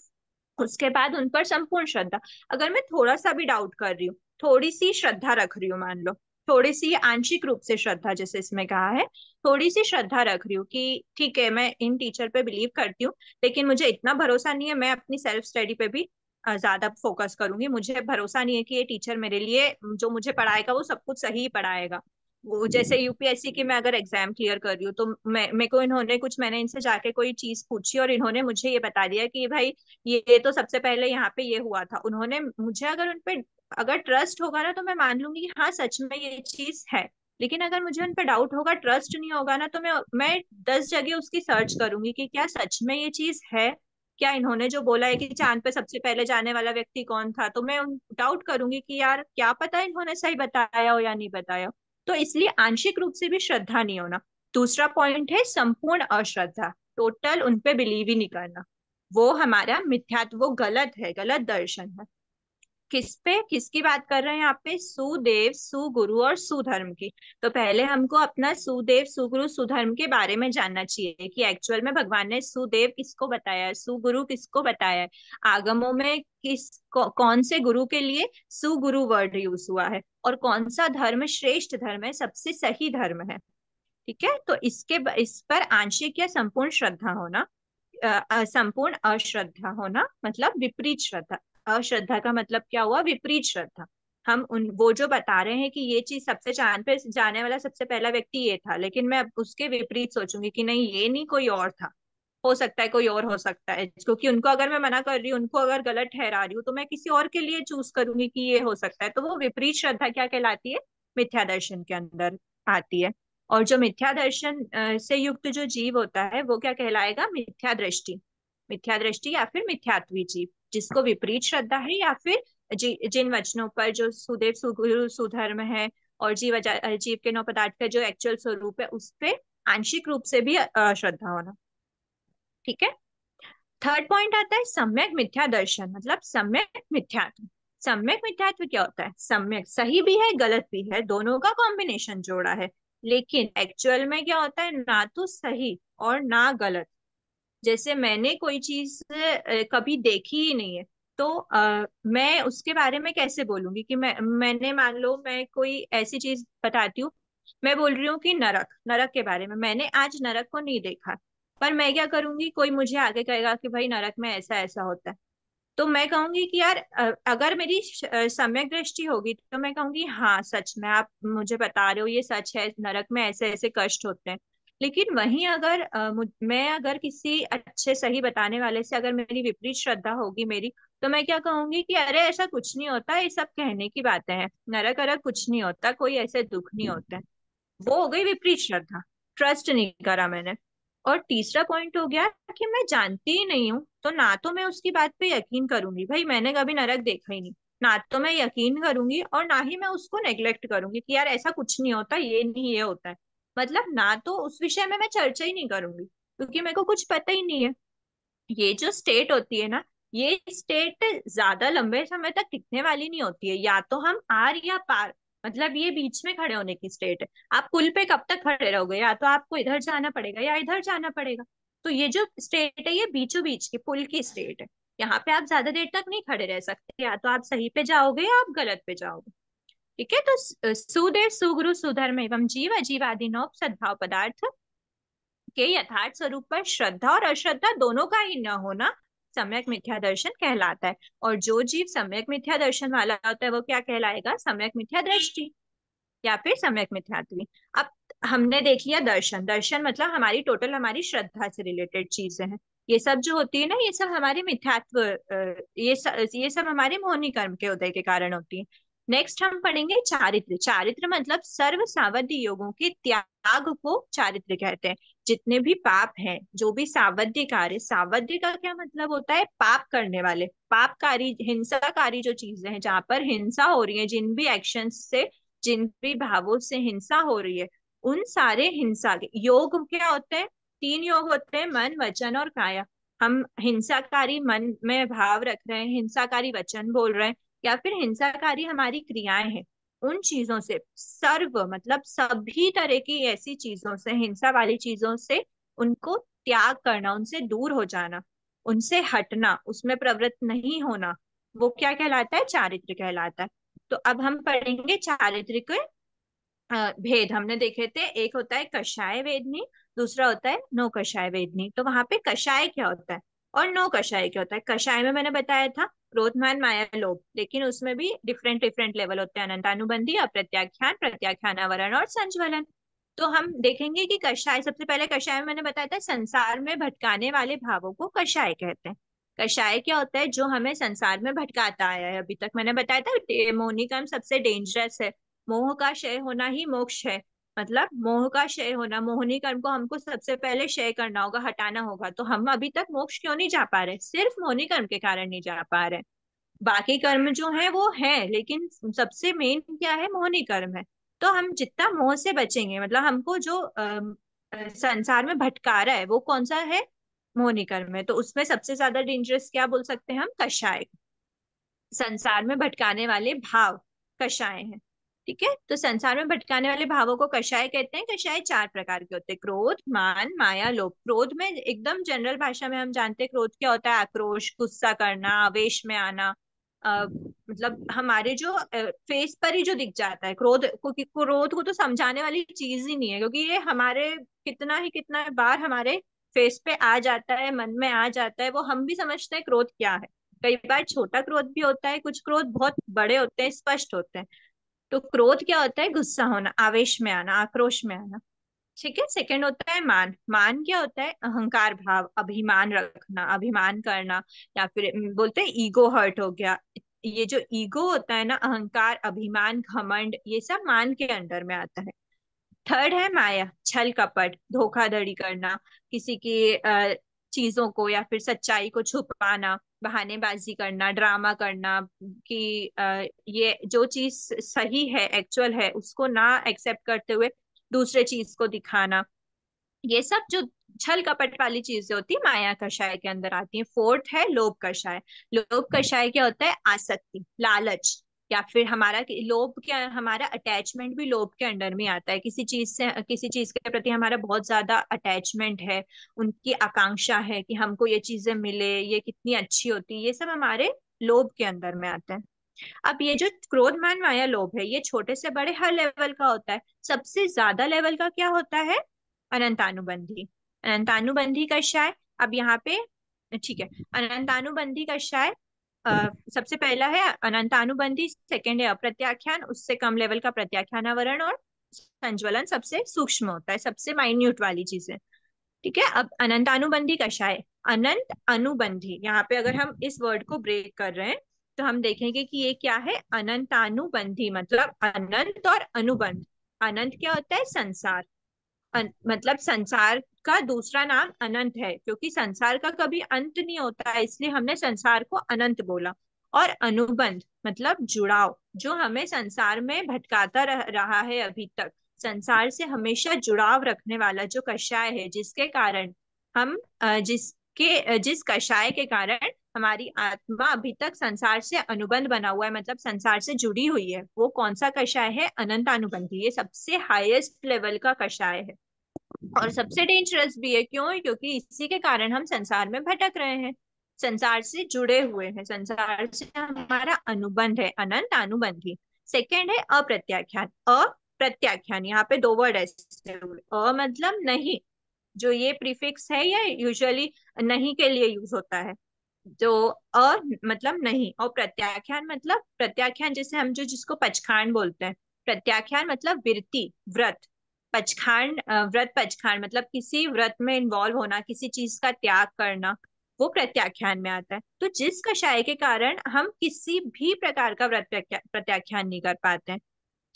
उसके बाद उन पर संपूर्ण श्रद्धा। अगर मैं थोड़ा सा भी डाउट कर रही हूँ, थोड़ी सी श्रद्धा रख रही हूँ मान लो, थोड़ी सी आंशिक रूप से श्रद्धा, जैसे इसमें कहा है, थोड़ी सी श्रद्धा रख रही हूँ कि ठीक है मैं इन टीचर पे बिलीव करती हूँ, लेकिन मुझे इतना भरोसा नहीं है, मैं अपनी सेल्फ स्टडी पे भी ज्यादा फोकस करूंगी। मुझे भरोसा नहीं है कि ये टीचर मेरे लिए जो मुझे पढ़ाएगा वो सब कुछ सही ही पढ़ाएगा। वो जैसे यूपीएससी की मैं अगर एग्जाम क्लियर कर रही हूँ, तो मैं मेरे को इन्होंने कुछ, मैंने इनसे जाके कोई चीज पूछी और इन्होंने मुझे ये बता दिया कि भाई ये तो सबसे पहले यहाँ पे ये हुआ था, उन्होंने मुझे अगर उन पे अगर ट्रस्ट होगा ना तो मैं मान लूंगी कि हाँ सच में ये चीज है। लेकिन अगर मुझे उन पे डाउट होगा, ट्रस्ट नहीं होगा ना, तो मैं 10 जगह उसकी सर्च करूंगी कि क्या सच में ये चीज है। क्या इन्होंने जो बोला है कि चांद पे सबसे पहले जाने वाला व्यक्ति कौन था, तो मैं डाउट करूंगी कि यार क्या पता इन्होंने सही बताया हो या नहीं बताया हो। तो इसलिए आंशिक रूप से भी श्रद्धा नहीं होना। दूसरा पॉइंट है संपूर्ण अश्रद्धा, टोटल उन पे बिलीव ही नहीं करना। वो हमारा मिथ्यात्व, वो गलत है, गलत दर्शन है। किस पे, किसकी बात कर रहे हैं यहाँ पे? सुदेव, सुगुरु और सुधर्म की। तो पहले हमको अपना सुदेव, सुगुरु, सुधर्म के बारे में जानना चाहिए कि एक्चुअल में भगवान ने सुदेव किसको बताया है, सुगुरु किसको बताया है, आगमों में कौन से गुरु के लिए सुगुरु वर्ड यूज हुआ है, और कौन सा धर्म श्रेष्ठ धर्म है, सबसे सही धर्म है। ठीक है, तो इस पर आंशिक या संपूर्ण श्रद्धा होना, संपूर्ण अश्रद्धा होना मतलब विपरीत श्रद्धा। अश्रद्धा का मतलब क्या हुआ? विपरीत श्रद्धा। हम उन वो जो बता रहे हैं कि ये चीज सबसे चांद पे जाने वाला सबसे पहला व्यक्ति ये था, लेकिन मैं अब उसके विपरीत सोचूंगी कि नहीं ये नहीं, कोई और था, हो सकता है कोई और हो सकता है, क्योंकि उनको अगर मैं मना कर रही हूँ, उनको अगर गलत ठहरा रही हूँ, तो मैं किसी और के लिए चूज करूंगी कि ये हो सकता है। तो वो विपरीत श्रद्धा क्या कहलाती है? मिथ्या दर्शन के अंदर आती है। और जो मिथ्या दर्शन से युक्त जो जीव होता है वो क्या कहलाएगा? मिथ्या दृष्टि। मिथ्या दृष्टि या फिर मिथ्यात्वी जीव, जिसको विपरीत श्रद्धा है, या फिर जिन वचनों पर जो सुदेव, सुगुरु, सुधर्म है, और जीव के नौ पदार्थ का जो एक्चुअल स्वरूप है उस पे आंशिक रूप से भी श्रद्धा होना। ठीक है। थर्ड पॉइंट आता है सम्यक मिथ्या दर्शन, मतलब सम्यक मिथ्यात्व। सम्यक मिथ्यात्व क्या होता है? सम्यक सही भी है गलत भी है, दोनों का कॉम्बिनेशन जोड़ा है। लेकिन एक्चुअल में क्या होता है? ना तो सही और ना गलत। जैसे मैंने कोई चीज कभी देखी ही नहीं है, तो मैं उसके बारे में कैसे बोलूंगी कि मैंने, मान लो मैं कोई ऐसी चीज बताती हूँ, मैं बोल रही हूँ कि नरक, नरक के बारे में मैंने आज नरक को नहीं देखा, पर मैं क्या करूंगी, कोई मुझे आगे कहेगा कि भाई नरक में ऐसा ऐसा होता है, तो मैं कहूंगी कि यार अगर मेरी सम्यक दृष्टि होगी तो मैं कहूंगी हाँ सच में आप मुझे बता रहे हो ये सच है, नरक में ऐसे ऐसे कष्ट होते हैं। लेकिन वहीं अगर मैं अगर किसी अच्छे सही बताने वाले से अगर मेरी विपरीत श्रद्धा होगी मेरी, तो मैं क्या कहूंगी कि अरे ऐसा कुछ नहीं होता, ये सब कहने की बातें हैं, नरक अरक कुछ नहीं होता, कोई ऐसे दुख नहीं होते हैं। वो हो गई विपरीत श्रद्धा, ट्रस्ट नहीं करा मैंने। और तीसरा पॉइंट हो गया कि मैं जानती ही नहीं हूँ, तो ना तो मैं उसकी बात पे यकीन करूंगी, भाई मैंने कभी नरक देखा ही नहीं, ना तो मैं यकीन करूंगी, और ना ही मैं उसको नेग्लेक्ट करूंगी कि यार ऐसा कुछ नहीं होता, ये नहीं ये होता है। मतलब ना तो उस विषय में मैं चर्चा ही नहीं करूंगी, क्योंकि मेरे को कुछ पता ही नहीं है। ये जो स्टेट होती है ना, ये स्टेट ज्यादा लंबे समय तक टिकने वाली नहीं होती है, या तो हम आर या पार, मतलब ये बीच में खड़े होने की स्टेट है। आप पुल पे कब तक खड़े रहोगे? या तो आपको इधर जाना पड़ेगा या इधर जाना पड़ेगा। तो ये जो स्टेट है ये बीचों बीच की पुल की स्टेट है। यहाँ पे आप ज्यादा देर तक नहीं खड़े रह सकते, या तो आप सही पे जाओगे या आप गलत पे जाओगे। ठीक है, तो सुदेव, सुगुरु, सुधर्म एवं जीव अजीव आदि नौ सद्भाव पदार्थ के यथार्थ स्वरूप पर श्रद्धा और अश्रद्धा दोनों का ही न होना सम्यक मिथ्या दर्शन कहलाता है। और जो जीव सम्यक मिथ्या दर्शन वाला होता है वो क्या कहलाएगा? सम्यक मिथ्या दृष्टि या फिर सम्यक मिथ्यात्वी। अब हमने देख लिया दर्शन, दर्शन मतलब हमारी टोटल हमारी श्रद्धा से रिलेटेड चीजें हैं। ये सब जो होती है ना, ये सब हमारे मिथ्यात्व, ये सब हमारे मोहनी कर्म के उदय के कारण होती है। नेक्स्ट हम पढ़ेंगे चारित्र। चारित्र मतलब सर्व सावध्य योगों के त्याग को चारित्र कहते हैं। जितने भी पाप हैं, जो भी सावध्य कार्य, सावध्य का क्या मतलब होता है? पाप करने वाले, पापकारी, हिंसाकारी जो चीजें हैं, जहां पर हिंसा हो रही है, जिन भी एक्शन से, जिन भी भावों से हिंसा हो रही है, उन सारे हिंसा के योग क्या होते हैं? 3 योग होते हैं, मन, वचन और काया। हम हिंसाकारी मन में भाव रख रहे हैं, हिंसाकारी वचन बोल रहे हैं, या फिर हिंसाकारी हमारी क्रियाएं हैं, उन चीजों से, सर्व मतलब सभी तरह की ऐसी चीजों से, हिंसा वाली चीजों से उनको त्याग करना, उनसे दूर हो जाना, उनसे हटना, उसमें प्रवृत्त नहीं होना, वो क्या कहलाता है? चारित्र कहलाता है। तो अब हम पढ़ेंगे चारित्रिक भेद हमने देखे थे। एक होता है कषाय वेदनी, दूसरा होता है नो कषाय वेदनी। तो वहां पे कषाय क्या होता है और नो कषाय क्या होता है? कषाय में मैंने बताया था क्रोध मान माया लोभ, लेकिन उसमें भी डिफरेंट डिफरेंट लेवल होते हैं, अनंतानुबंधी, अप्रत्याख्यान, प्रत्याख्यानावरण और संज्वलन। तो हम देखेंगे कि कषाय, सबसे पहले कषाय में मैंने बताया था संसार में भटकाने वाले भावों को कषाय कहते हैं। कषाय क्या होता है? जो हमें संसार में भटकाता आया है। अभी तक मैंने बताया था मोहिनी कर्म सबसे डेंजरस है। मोह का क्षय होना ही मोक्ष है। मतलब मोह का क्षय होना, मोहिनी कर्म को हमको सबसे पहले क्षय करना होगा, हटाना होगा। तो हम अभी तक मोक्ष क्यों नहीं जा पा रहे? सिर्फ मोहिनी कर्म के कारण नहीं जा पा रहे। बाकी कर्म जो है वो है, लेकिन सबसे मेन क्या है? मोहिनी कर्म है। तो हम जितना मोह से बचेंगे, मतलब हमको जो संसार में भटका रहा है वो कौन सा है? मोहिनी कर्म है। तो उसमें सबसे ज्यादा डेंजरस क्या बोल सकते हैं हम? कषाय। संसार में भटकाने वाले भाव कषाय हैं। ठीक है, तो संसार में भटकाने वाले भावों को कषाय कहते हैं। कषाय चार प्रकार के होते हैं: क्रोध, मान, माया, लोभ। क्रोध में एकदम जनरल भाषा में हम जानते हैं क्रोध क्या होता है: आक्रोश, गुस्सा करना, आवेश में आना। मतलब हमारे जो फेस पर ही जो दिख जाता है क्रोध को, क्रोध को तो समझाने वाली चीज ही नहीं है, क्योंकि ये हमारे कितना बार हमारे फेस पे आ जाता है, मन में आ जाता है, वो हम भी समझते हैं क्रोध क्या है। कई बार छोटा क्रोध भी होता है, कुछ क्रोध बहुत बड़े होते हैं, स्पष्ट होते हैं। तो क्रोध क्या होता है? गुस्सा होना, आवेश में आना, आक्रोश में आना। ठीक है। सेकंड होता है मान। मान क्या होता है? अहंकार भाव, अभिमान रखना, अभिमान करना, या फिर बोलते हैं ईगो हर्ट हो गया। ये जो ईगो होता है ना, अहंकार, अभिमान, घमंड, ये सब मान के अंडर में आता है। थर्ड है माया, छल कपट, धोखाधड़ी करना, किसी की चीजों को या फिर सच्चाई को छुपाना, बहानेबाजी करना, ड्रामा करना, कि ये जो चीज सही है, एक्चुअल है, उसको ना एक्सेप्ट करते हुए दूसरे चीज को दिखाना। ये सब जो छल कपट वाली चीजें होती है, माया कषाय के अंदर आती है। फोर्थ है लोभ कषाय। लोभ कषाय क्या होता है? आसक्ति, लालच, या फिर हमारा लोभ क्या, हमारा अटैचमेंट भी लोभ के अंडर में आता है। किसी चीज से, किसी चीज के प्रति हमारा बहुत ज्यादा अटैचमेंट है, उनकी आकांक्षा है कि हमको ये चीजें मिले, ये कितनी अच्छी होती, ये सब हमारे लोभ के अंदर में आता है। अब ये जो क्रोध मान माया लोभ है, ये छोटे से बड़े हर लेवल का होता है। सबसे ज्यादा लेवल का क्या होता है? अनंतानुबंधी। अनंतानुबंधी कषाय। अब यहाँ पे ठीक है, अनंतानुबंधी कषाय सबसे पहला है अनंतानुबंधी, सेकंड है अप्रत्याख्यान, उससे कम लेवल का प्रत्याख्यानावरण, और संज्वलन सबसे सूक्ष्म होता है, सबसे माइन्यूट वाली चीजें। ठीक है। अब अनंतानुबंधी कषाय। अनंत अनुबंधी, यहाँ पे अगर हम इस वर्ड को ब्रेक कर रहे हैं तो हम देखेंगे कि ये क्या है? अनंतानुबंधी मतलब अनंत और अनुबंध। अनंत क्या होता है? संसार। मतलब संसार का दूसरा नाम अनंत है, क्योंकि संसार का कभी अंत नहीं होता है, इसलिए हमने संसार को अनंत बोला। और अनुबंध मतलब जुड़ाव, जो हमें संसार में भटकाता रहा है अभी तक। संसार से हमेशा जुड़ाव रखने वाला जो कषाय है, जिसके कारण हम जिस कषाय के कारण हमारी आत्मा अभी तक संसार से अनुबंध बना हुआ है, मतलब संसार से जुड़ी हुई है, वो कौन सा कषाय है? अनंत अनुबंधी। ये सबसे हाईएस्ट लेवल का कषाय है और सबसे डेंजरस भी है। क्यों? क्योंकि इसी के कारण हम संसार में भटक रहे हैं, संसार से जुड़े हुए हैं, संसार से हमारा अनुबंध है, अनंत अनुबंधी। सेकंड है अप्रत्याख्यान। अप्रत्याख्यान, यहाँ पे दो वर्ड ऐसे हुए। मतलब नहीं, जो ये प्रीफिक्स है ये यूजुअली नहीं के लिए यूज होता है। जो मतलब नहीं, और प्रत्याख्यान मतलब, प्रत्याख्यान जैसे हम जो जिसको पचखांड बोलते हैं, प्रत्याख्यान मतलब विरति, व्रत। पचखांड व्रत, पचखांड मतलब किसी व्रत में इन्वॉल्व होना, किसी चीज का त्याग करना, वो प्रत्याख्यान में आता है। तो जिस कषाय के कारण हम किसी भी प्रकार का व्रत प्रत्याख्यान नहीं कर पाते हैं,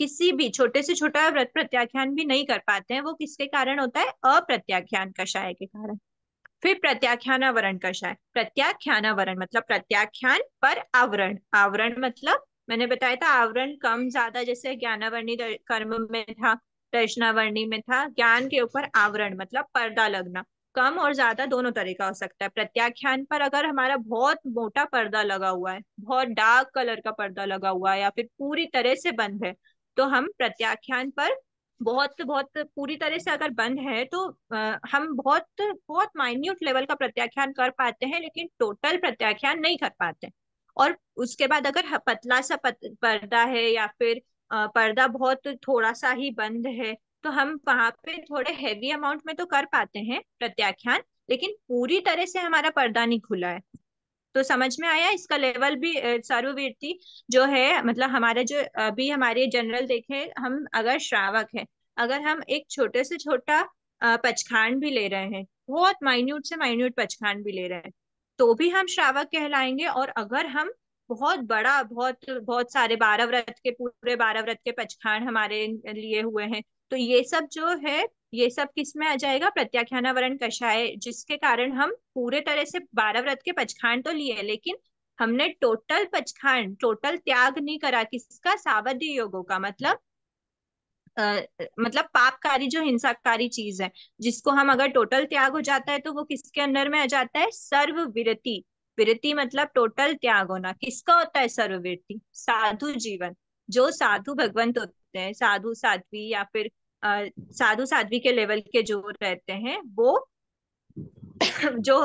किसी भी छोटे से छोटा व्रत प्रत्याख्यान भी नहीं कर पाते हैं, वो किसके कारण होता है? अप्रत्याख्यान कषाय के कारण। फिर प्रत्याख्यानावरण कषाय। प्रत्याख्यानावरण मतलब प्रत्याख्यान पर आवरण। आवरण मतलब मैंने बताया था आवरण कम ज्यादा, जैसे ज्ञानावर्णी कर्म में था, दर्शनावर्णी में था। ज्ञान के ऊपर आवरण मतलब पर्दा लगना। कम और ज्यादा दोनों तरह का हो सकता है। प्रत्याख्यान पर अगर हमारा बहुत मोटा पर्दा लगा हुआ है, बहुत डार्क कलर का पर्दा लगा हुआ है, या फिर पूरी तरह से बंद है, तो हम प्रत्याख्यान पर बहुत बहुत पूरी तरह से अगर बंद है तो हम बहुत बहुत माइन्यूट लेवल का प्रत्याख्यान कर पाते हैं, लेकिन टोटल प्रत्याख्यान नहीं कर पाते। और उसके बाद अगर पतला सा पर्दा है, या फिर पर्दा बहुत थोड़ा सा ही बंद है, तो हम वहां पे थोड़े हैवी अमाउंट में तो कर पाते हैं प्रत्याख्यान, लेकिन पूरी तरह से हमारा पर्दा नहीं खुला है। तो समझ में आया इसका लेवल भी। सर्ववीरती जो है मतलब हमारे जो अभी हमारे जनरल देखे, हम अगर श्रावक है, अगर हम एक छोटे से छोटा पचखांड भी ले रहे हैं, बहुत माइन्यूट से माइन्यूट पचखांड भी ले रहे हैं, तो भी हम श्रावक कहलाएंगे। और अगर हम बहुत बड़ा, बहुत बहुत सारे 12 व्रत के, पूरे 12 व्रत के पचखांड हमारे लिए हुए हैं, तो ये सब जो है, ये सब किस में आ जाएगा? प्रत्याख्यानावरण कषाय, जिसके कारण हम पूरे तरह से 12 व्रत के पचखांड तो लिए, लेकिन हमने टोटल पचखांड, टोटल त्याग नहीं करा किसका? सावधि योगों का। मतलब पापकारी जो हिंसाकारी चीज है, जिसको हम अगर टोटल त्याग हो जाता है तो वो किसके अंदर में आ जाता है? सर्व विरति। विरति मतलब टोटल त्याग होना। किसका होता है सर्वविरति? साधु जीवन। जो साधु भगवंत होते हैं, साधु साध्वी, या फिर साधु साध्वी के लेवल के जो रहते हैं, वो जो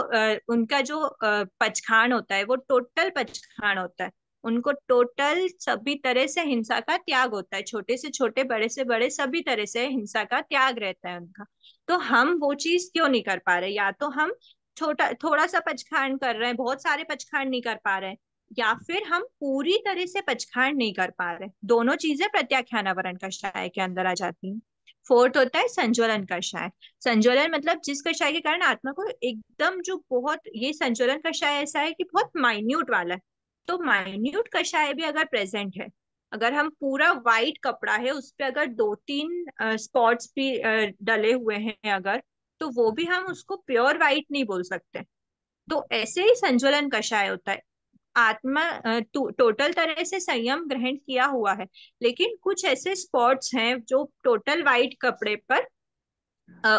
उनका जो पचखान होता है, वो टोटल पचखान होता है। उनको टोटल सभी तरह से हिंसा का त्याग होता है, छोटे से छोटे, बड़े से बड़े, सभी तरह से हिंसा का त्याग रहता है उनका। तो हम वो चीज क्यों नहीं कर पा रहे? या तो हम छोटा थोड़ा सा पचखांड कर रहे हैं, बहुत सारे पचखांड नहीं कर पा रहे हैं, या फिर हम पूरी तरह से पचखांड नहीं कर पा रहे। दोनों चीजें प्रत्याख्यानावरण कषाय के अंदर आ जाती हैं। फोर्थ होता है संज्वलन कषाय। संज्वलन मतलब जिस कषाय के कारण आत्मा को एकदम जो बहुत, ये संज्वलन कषाय ऐसा है कि बहुत माइन्यूट वाला है। तो माइन्यूट कषाय भी अगर प्रेजेंट है, अगर हम पूरा वाइट कपड़ा है उस पे अगर 2-3 स्पॉट्स भी डले हुए हैं अगर, तो वो भी हम उसको प्योर वाइट नहीं बोल सकते। तो ऐसे ही संज्वलन कषाय होता है। आत्मा टोटल तरह से संयम ग्रहण किया हुआ है, लेकिन कुछ ऐसे स्पॉट्स हैं जो टोटल वाइट कपड़े पर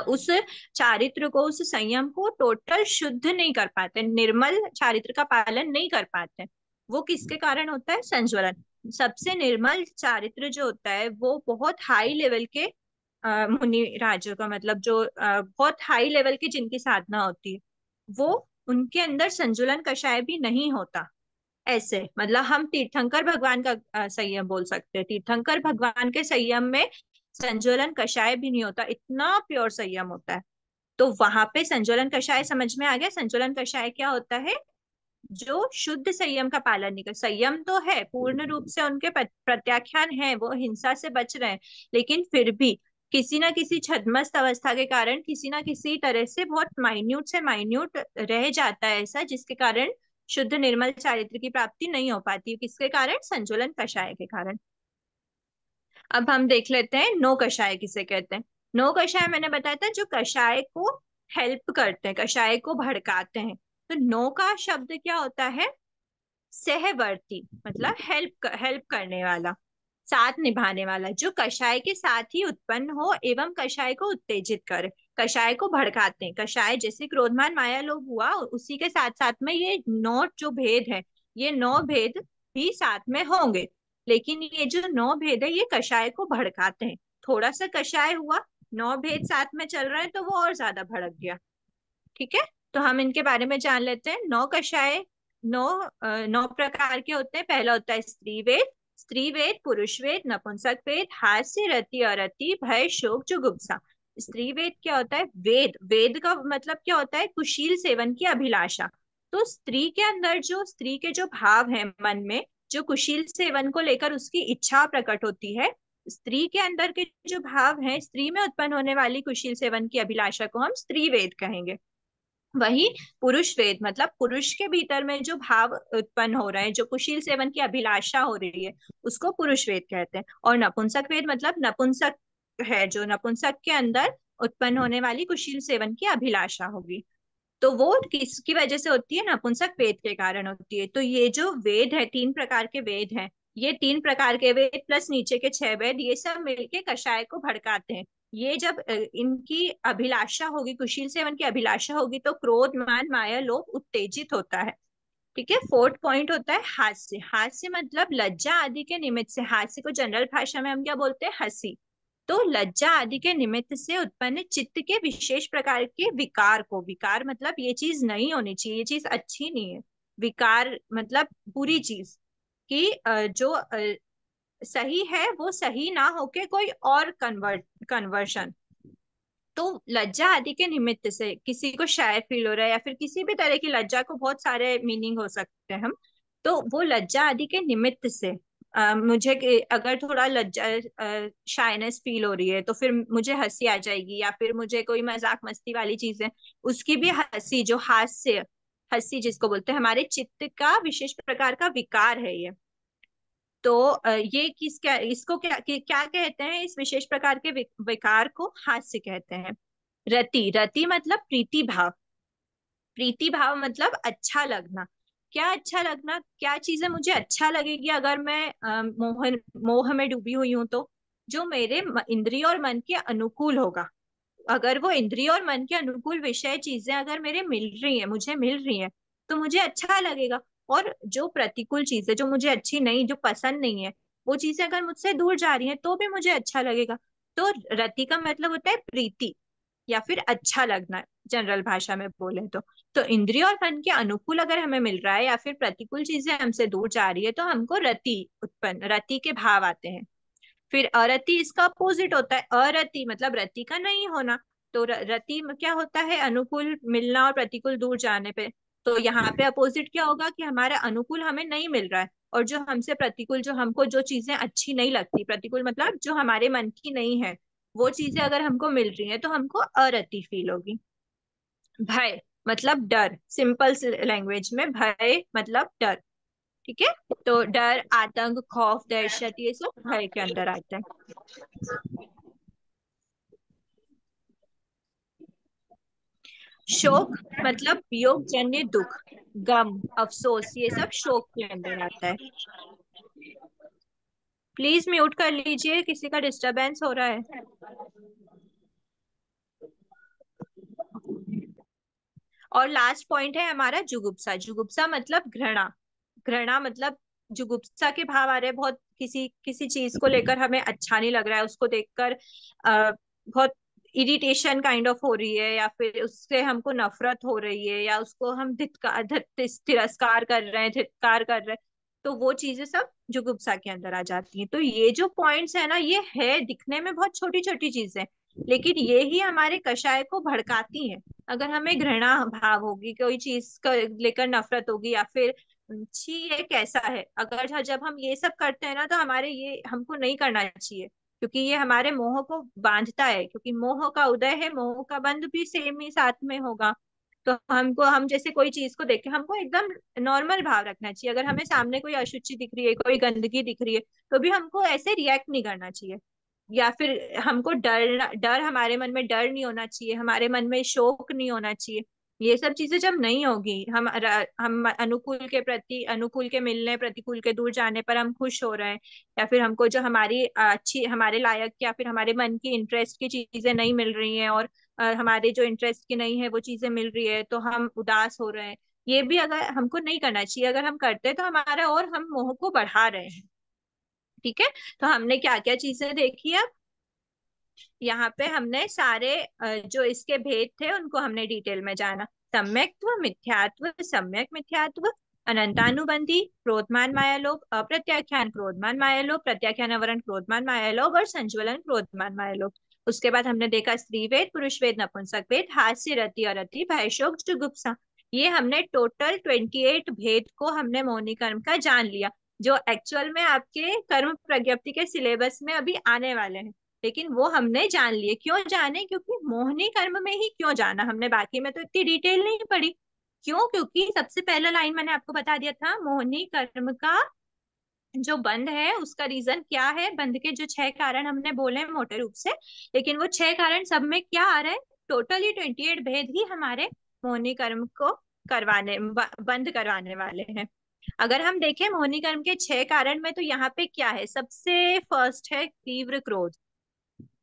उस चारित्र को, उस संयम को टोटल शुद्ध नहीं कर पाते, निर्मल चारित्र का पालन नहीं कर पाते। वो किसके कारण होता है? संज्वलन। सबसे निर्मल चारित्र जो होता है वो बहुत हाई लेवल के मुनि राजों का, मतलब जो बहुत हाई लेवल की जिनकी साधना होती है, वो उनके अंदर संजुलन कषाय भी नहीं होता। ऐसे मतलब हम तीर्थंकर भगवान का संयम बोल सकते हैं। तीर्थंकर भगवान के संयम में संज्वलन कषाय भी नहीं होता, इतना प्योर संयम होता है। तो वहां पे संज्वलन कषाय समझ में आ गया। संज्वलन कषाय क्या होता है? जो शुद्ध संयम का पालन नहीं कर, संयम तो है पूर्ण रूप से, उनके प्रत्याख्यान है, वो हिंसा से बच रहे हैं, लेकिन फिर भी किसी ना किसी छद्मस्त अवस्था के कारण, किसी ना किसी तरह से बहुत माइन्यूट से माइन्यूट रह जाता है ऐसा, जिसके कारण शुद्ध निर्मल चारित्र की प्राप्ति नहीं हो पाती। किसके कारण? संजुलन कषाय के कारण। अब हम देख लेते हैं नो कषाय किसे कहते हैं। नो कषाय मैंने बताया था, जो कषाय को हेल्प करते हैं, कषाय को भड़काते हैं। तो नो का शब्द क्या होता है? सहवर्ती, मतलब हेल्प, हेल्प करने वाला, साथ निभाने वाला, जो कषाय के साथ ही उत्पन्न हो एवं कषाय को उत्तेजित करे, कषाय को भड़काते हैं। कषाय जैसे क्रोधमान माया लोभ हुआ, उसी के साथ साथ में ये नौ जो भेद है, ये नौ भेद भी साथ में होंगे, लेकिन ये जो नौ भेद है ये कषाय को भड़काते हैं। थोड़ा सा कषाय हुआ, नौ भेद साथ में चल रहे हैं, तो वो और ज्यादा भड़क गया। ठीक है, तो हम इनके बारे में जान लेते हैं। नौ कषाय, नौ नौ प्रकार के होते हैं। पहला होता है स्त्री वेद। स्त्री वेद, पुरुष वेद, नपुंसक वेद, हास्य, रति, अरति, भय, शोक, जुगुप्सा। स्त्री वेद क्या होता है? वेद, वेद का मतलब क्या होता है? कुशील सेवन की अभिलाषा। तो स्त्री के अंदर जो, स्त्री के जो भाव है मन में, जो कुशील सेवन को लेकर उसकी इच्छा प्रकट होती है, स्त्री के अंदर के जो भाव है, स्त्री में उत्पन्न होने वाली कुशील सेवन की अभिलाषा को हम स्त्री वेद कहेंगे। वही पुरुष वेद, मतलब पुरुष के भीतर में जो भाव उत्पन्न हो रहे हैं, जो कुशील सेवन की अभिलाषा हो रही है, उसको पुरुष वेद कहते हैं। और नपुंसक वेद मतलब नपुंसक है, जो नपुंसक के अंदर उत्पन्न होने वाली कुशील सेवन की अभिलाषा होगी, तो वो किसकी वजह से होती है? नपुंसक वेद के कारण होती है। तो ये जो वेद है, 3 प्रकार के वेद हैं, ये 3 प्रकार के वेद प्लस नीचे के 6 वेद, ये सब मिलके कषाय को भड़काते हैं। ये जब इनकी अभिलाषा होगी, कुशील सेवन की अभिलाषा होगी, तो क्रोध, मान, माया, लोभ उत्तेजित होता है। ठीक है। फोर्थ पॉइंट होता है हास्य। हास्य मतलब लज्जा आदि के निमित्त से, हास्य को जनरल भाषा में हम क्या बोलते हैं? हंसी। तो लज्जा आदि के निमित्त से उत्पन्न चित्त के विशेष प्रकार के विकार को, विकार मतलब ये चीज नहीं होनी चाहिए, ये चीज अच्छी नहीं है, विकार मतलब बुरी चीज की जो सही है वो सही ना होके कोई और कन्वर्शन। तो लज्जा आदि के निमित्त से किसी को शाय फील हो रहा है, या फिर किसी भी तरह की लज्जा को बहुत सारे मीनिंग हो सकते हैं हम। तो वो लज्जा आदि के निमित्त से अगर थोड़ा लज्जा शायनेस फील हो रही है तो फिर मुझे हंसी आ जाएगी, या फिर मुझे कोई मजाक मस्ती वाली चीज है उसकी भी हंसी, जो हास्य, हंसी जिसको बोलते हैं, हमारे चित्त का विशेष प्रकार का विकार है ये। तो ये किस क्या इसको क्या कहते हैं, इस विशेष प्रकार के विकार को हास्य कहते हैं। रति, रति मतलब प्रीति भाव। प्रीति भाव मतलब अच्छा लगना। क्या अच्छा लगना, क्या चीजें मुझे अच्छा लगेगी अगर मैं मोह में डूबी हुई हूं तो जो मेरे इंद्रिय और मन के अनुकूल होगा। अगर वो इंद्रिय और मन के अनुकूल विषय चीजें अगर मेरे मिल रही है, मुझे मिल रही है, तो मुझे अच्छा लगेगा। और जो प्रतिकूल चीजें, जो मुझे अच्छी नहीं, जो पसंद नहीं है, वो चीजें अगर मुझसे दूर जा रही हैं तो भी मुझे अच्छा लगेगा। तो रति का मतलब होता है प्रीति, या फिर अच्छा लगना, जनरल भाषा में बोले तो इंद्रिय और मन के अनुकूल अगर हमें मिल रहा है या फिर प्रतिकूल चीजें हमसे दूर जा रही है तो हमको रति के भाव आते हैं। फिर अरति इसका अपोजिट होता है। अरति मतलब रति का नहीं होना। तो रति में क्या होता है, अनुकूल मिलना और प्रतिकूल दूर जाने पे। तो यहाँ पे अपोजिट क्या होगा कि हमारा अनुकूल हमें नहीं मिल रहा है, और जो हमसे प्रतिकूल, जो हमको जो चीजें अच्छी नहीं लगती, प्रतिकूल मतलब जो हमारे मन की नहीं है, वो चीजें अगर हमको मिल रही हैं तो हमको अरति फील होगी। भय मतलब डर, सिंपल लैंग्वेज में भय मतलब डर। ठीक है। तो डर, आतंक, खौफ, दहशत, ये सब भय के अंदर आते हैं। शोक मतलब वियोग जन्य दुख, गम, अफसोस, ये सब शोक के अंदर आता है। प्लीज म्यूट कर लीजिए, किसी का डिस्टरबेंस हो रहा है। और लास्ट पॉइंट है हमारा जुगुप्सा। जुगुप्सा मतलब घृणा। घृणा मतलब जुगुप्सा के भाव आ रहे हैं बहुत, किसी किसी चीज को लेकर हमें अच्छा नहीं लग रहा है, उसको देखकर बहुत इरिटेशन काइंड ऑफ हो रही है, या फिर उससे हमको नफरत हो रही है, या उसको हम तिरस्कार कर रहे हैं, धिक्कार कर रहे हैं। तो वो चीजें सब जुगुप्सा के अंदर आ जाती हैं। तो ये जो पॉइंट्स है ना, ये है दिखने में बहुत छोटी छोटी चीजें, लेकिन ये ही हमारे कषाय को भड़काती हैं। अगर हमें घृणा भाव होगी, कोई चीज को लेकर नफरत होगी, या फिर छी ये कैसा है, अगर जब हम ये सब करते हैं ना तो हमारे ये हमको नहीं करना चाहिए, क्योंकि ये हमारे मोह को बांधता है। क्योंकि मोह का उदय है, मोह का बंध भी सेम ही साथ में होगा। तो हमको, हम जैसे कोई चीज को देख के हमको एकदम नॉर्मल भाव रखना चाहिए। अगर हमें सामने कोई अशुचि दिख रही है, कोई गंदगी दिख रही है, तो भी हमको ऐसे रिएक्ट नहीं करना चाहिए। या फिर हमको डर हमारे मन में डर नहीं होना चाहिए, हमारे मन में शोक नहीं होना चाहिए। ये सब चीजें जब नहीं होगी, हम अनुकूल के प्रति, अनुकूल के मिलने, प्रतिकूल के दूर जाने पर हम खुश हो रहे हैं, या फिर हमको जो हमारी अच्छी, हमारे लायक, या फिर हमारे मन की इंटरेस्ट की चीजें नहीं मिल रही हैं, और हमारे जो इंटरेस्ट की नहीं है वो चीजें मिल रही है, तो हम उदास हो रहे हैं। ये भी अगर हमको नहीं करना चाहिए, अगर हम करते हैं तो हमारा और हम मोह को बढ़ा रहे हैं। ठीक है। तो हमने क्या क्या चीजें देखी अब, यहाँ पे हमने सारे जो इसके भेद थे उनको हमने डिटेल में जाना। सम्यक्त्व, मिथ्यात्व, सम्यक मिथ्यात्व, अनंतानुबंधी, क्रोधमान मायालोभ, अप्रत्याख्यान क्रोधमान मायालोभ, प्रत्याख्यान आवरण क्रोधमान मायालोभ, और संज्वलन क्रोधमान मायालोभ। उसके बाद हमने देखा स्त्री वेद, पुरुष वेद, नपुंसक वेद, हास्य, रति, अरति, भय, शोक, जुगुप्सा। ये हमने टोटल 28 भेद को हमने मोहिनी कर्म का जान लिया, जो एक्चुअल में आपके कर्म प्रज्ञप्ति के सिलेबस में अभी आने वाले हैं। लेकिन वो हमने जान लिए। क्यों जाने, क्योंकि मोहिनी कर्म में ही क्यों जाना हमने, बाकी में तो इतनी डिटेल नहीं पढ़ी। क्यों, क्योंकि सबसे पहला लाइन मैंने आपको बता दिया था, मोहिनी कर्म का जो बंध है उसका रीजन क्या है। बंध के जो 6 कारण हमने बोले हैं मोटे रूप से, लेकिन वो 6 कारण सब में क्या आ रहा है, टोटली 28 भेद ही हमारे मोहिनी कर्म को बंद करवाने वाले हैं। अगर हम देखें मोहिनी कर्म के 6 कारण में, तो यहाँ पे क्या है, सबसे फर्स्ट है तीव्र क्रोध।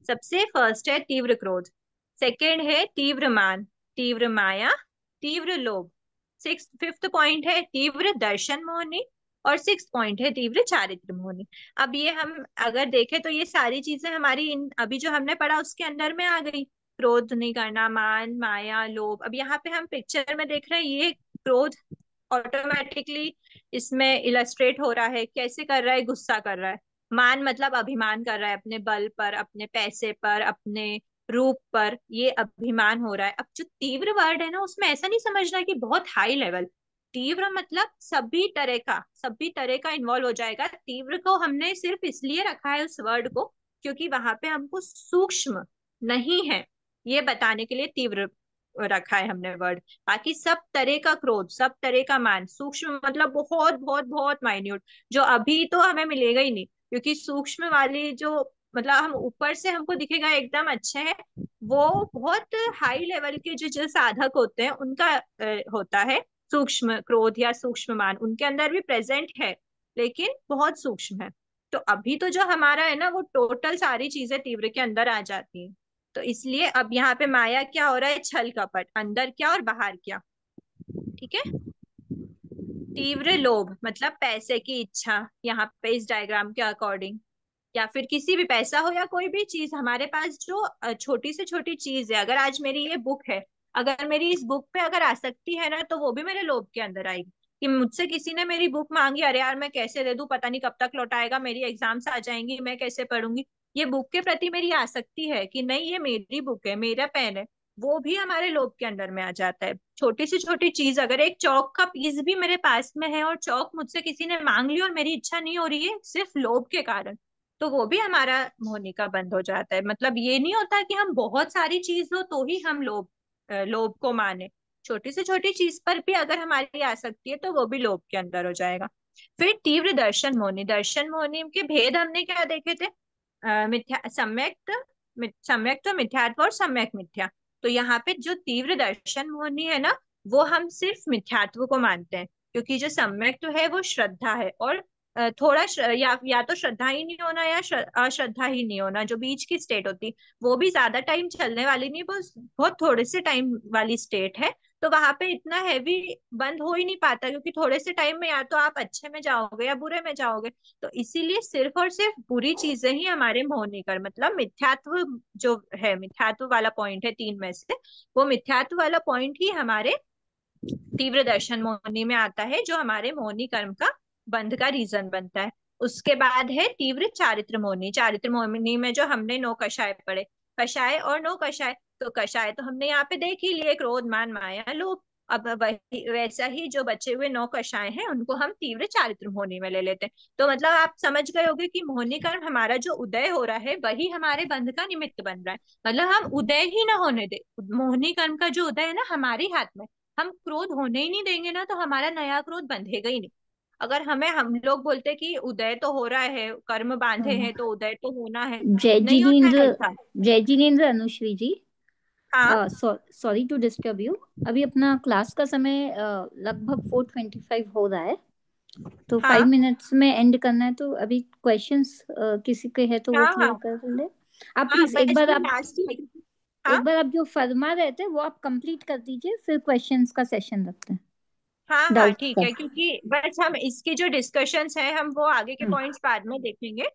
सबसे फर्स्ट है तीव्र क्रोध। सेकंड है तीव्र मान, तीव्र माया, तीव्र लोभ। फिफ्थ पॉइंट है तीव्र दर्शन मोहनी, और सिक्स पॉइंट है तीव्र चारित्र मोहनी। अब ये हम अगर देखें तो ये सारी चीजें हमारी इन अभी जो हमने पढ़ा उसके अंदर में आ गई। क्रोध नहीं करना, मान, माया, लोभ। अब यहाँ पे हम पिक्चर में देख रहे हैं, ये क्रोध ऑटोमेटिकली इसमें इलस्ट्रेट हो रहा है, कैसे कर रहा है, गुस्सा कर रहा है। मान मतलब अभिमान कर रहा है अपने बल पर, अपने पैसे पर, अपने रूप पर, ये अभिमान हो रहा है। अब जो तीव्र वर्ड है ना, उसमें ऐसा नहीं समझना कि बहुत हाई लेवल। तीव्र मतलब सभी तरह का इन्वॉल्व हो जाएगा। तीव्र को हमने सिर्फ इसलिए रखा है उस वर्ड को, क्योंकि वहां पे हमको सूक्ष्म नहीं है ये बताने के लिए तीव्र रखा है हमने वर्ड। बाकी सब तरह का क्रोध, सब तरह का मान, सूक्ष्म मतलब बहुत बहुत बहुत माइन्यूट, जो अभी तो हमें मिलेगा ही नहीं, क्योंकि सूक्ष्म वाली जो मतलब हम ऊपर से हमको दिखेगा एकदम अच्छे है, वो बहुत हाई लेवल के जो जो साधक होते हैं उनका होता है सूक्ष्म क्रोध या सूक्ष्म मान, उनके अंदर भी प्रेजेंट है, लेकिन बहुत सूक्ष्म है। तो अभी तो जो हमारा है ना, वो टोटल सारी चीजें तीव्र के अंदर आ जाती हैं। तो इसलिए अब यहाँ पे माया क्या हो रहा है, छल कपट, अंदर क्या और बाहर क्या। ठीक है। तीव्र लोभ मतलब पैसे की इच्छा, यहाँ पे इस डायग्राम के अकॉर्डिंग, या फिर किसी भी पैसा हो या कोई भी चीज हमारे पास जो छोटी से छोटी चीज है, अगर आज मेरी ये बुक है, अगर मेरी इस बुक पे अगर आसक्ति है ना, तो वो भी मेरे लोभ के अंदर आएगी। कि मुझसे किसी ने मेरी बुक मांगी, अरे यार मैं कैसे दे दूं, पता नहीं कब तक लौटाएगा, मेरी एग्जाम्स आ जाएंगी, मैं कैसे पढ़ूंगी। ये बुक के प्रति मेरी आसक्ति है कि नहीं ये मेरी बुक है, मेरा पेन है, वो भी हमारे लोभ के अंदर में आ जाता है। छोटी से छोटी चीज, अगर एक चौक का पीस भी मेरे पास में है और चौक मुझसे किसी ने मांग ली और मेरी इच्छा नहीं हो रही है सिर्फ लोभ के कारण, तो वो भी हमारा होने का बंद हो जाता है। मतलब ये नहीं होता कि हम बहुत सारी चीज हो तो ही हम लोभ को माने। छोटी से छोटी चीज पर भी अगर हमारी आसक्ति है तो वो भी लोभ के अंदर हो जाएगा। फिर तीव्र दर्शन मोहनी, दर्शन मोहनी के भेद हमने क्या देखे थे, मिथ्या सम्यक तो मिथ्यात्व और सम्यक मिथ्या। तो यहाँ पे जो तीव्र दर्शन मोहनी है ना, वो हम सिर्फ मिथ्यात्व को मानते हैं, क्योंकि जो सम्यक तो है वो श्रद्धा है, और या तो श्रद्धा ही नहीं होना या अश्रद्धा ही नहीं होना, जो बीच की स्टेट होती, वो भी ज्यादा टाइम चलने वाली नहीं, बस बहुत थोड़े से टाइम वाली स्टेट है। तो वहां पे इतना हैवी बंद हो ही नहीं पाता, क्योंकि थोड़े से टाइम में या तो आप अच्छे में जाओगे या बुरे में जाओगे। तो इसीलिए सिर्फ और सिर्फ बुरी चीजें ही हमारे मोह नहीं कर, मतलब मिथ्यात्व जो है, मिथ्यात्व वाला पॉइंट है तीन में से, वो मिथ्यात्व वाला पॉइंट ही हमारे तीव्र दर्शन मोहिनी में आता है, जो हमारे मोहिनी कर्म का बंध का रीजन बनता है। उसके बाद है तीव्र चारित्र मोहिनी। चारित्र मोहिनी में जो हमने नौ कषाय पढ़े, कषाय और नौ कषाय, तो कषाय तो हमने यहाँ पे देख ही लिए, क्रोध मान माया लोभ। अब वही वैसा ही जो बचे हुए नौ कषाय हैं उनको हम तीव्र चारित्र मोहिनी में ले लेते हैं। तो मतलब आप समझ गए होगे कि मोहिनी कर्म हमारा जो उदय हो रहा है वही हमारे बंध का निमित्त बन रहा है। मतलब हम उदय ही ना होने दे, मोहिनी कर्म का जो उदय है ना हमारे हाथ में, हम क्रोध होने ही नहीं देंगे ना, तो हमारा नया क्रोध बंधेगा ही नहीं। अगर हम लोग बोलते कि उदय तो हो रहा है, कर्म बांधे हैं तो उदय तो होना है, जय नहीं होता जिनेन्द्र। है ऐसा। जय जिनेन्द्र अनुश्री जी। हाँ सॉरी टू डिस्टर्ब यू। अभी अपना क्लास का समय लगभग 4:25 हो रहा है, तो फाइव हाँ मिनट्स में एंड करना है। तो अभी क्वेश्चंस किसी के है तो वो हाँ क्लियर हाँ कर ले। आप हाँ, प्लीज बस ये लास्ट है। हाँ एक बार आप जो फरमा रहे थे वो आप कंप्लीट कर दीजिए, फिर क्वेश्चंस का सेशन रखते हैं, हाँ हाँ डाउट्स ठीक का। है, क्योंकि बस हम इसकी जो डिस्कशंस हैं हम वो आगे के हम्म, पॉइंट्स बाद में देखेंगे।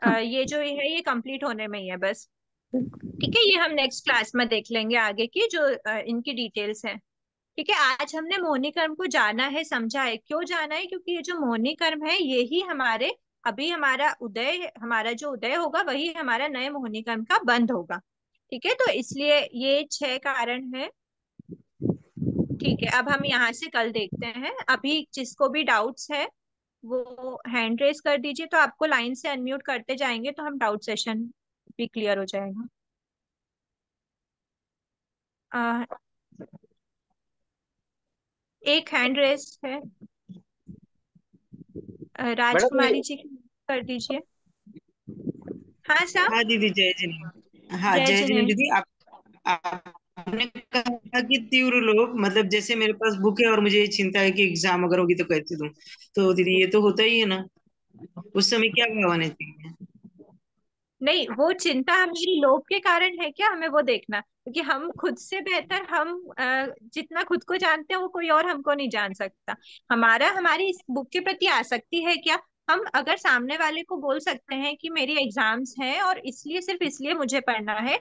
हाँ। ये जो है ये कंप्लीट होने में ही है बस। ठीक है, ये हम नेक्स्ट क्लास में देख लेंगे आगे की जो इनकी डिटेल्स हैं। ठीक है, आज हमने मोहिनी कर्म को जाना है, समझा है। क्यों जाना है, क्योंकि ये जो मोहिनी कर्म है यही हमारे अभी हमारा जो उदय होगा वही हमारा नए मोहिनी कर्म का बंध होगा। ठीक है, तो इसलिए ये छह कारण है। ठीक है, अब हम यहाँ से कल देखते हैं। अभी जिसको भी डाउट्स है वो हैंड रेस कर दीजिए, तो आपको लाइन से अनम्यूट करते जाएंगे तो हम डाउट सेशन भी क्लियर हो जाएगा। अ, एक हैंड रेस है, मैडम ये राजकुमारी जी कर दीजिए। हाँ सर। हाँ दीदी, जय जिनेन्द्र। हाँ जय जय जिनेन्द्र जिनेन्द्र। दीदी। आपने कहा कि तीव्र लोग मतलब जैसे मेरे पास बुक है और मुझे ये चिंता है कि एग्जाम अगर होगी तो कैसे दूं। तो दीदी ये तो होता ही है ना, उस समय क्या भावना चाहिए? नहीं, वो चिंता हमारी लोभ के कारण है क्या, हमें वो देखना, क्योंकि हम खुद से बेहतर हम जितना खुद को जानते हैं वो कोई और हमको नहीं जान सकता। हमारी इस बुक के प्रति आसक्ति है क्या, हम अगर सामने वाले को बोल सकते हैं कि मेरी एग्जाम्स हैं और इसलिए सिर्फ इसलिए मुझे पढ़ना है,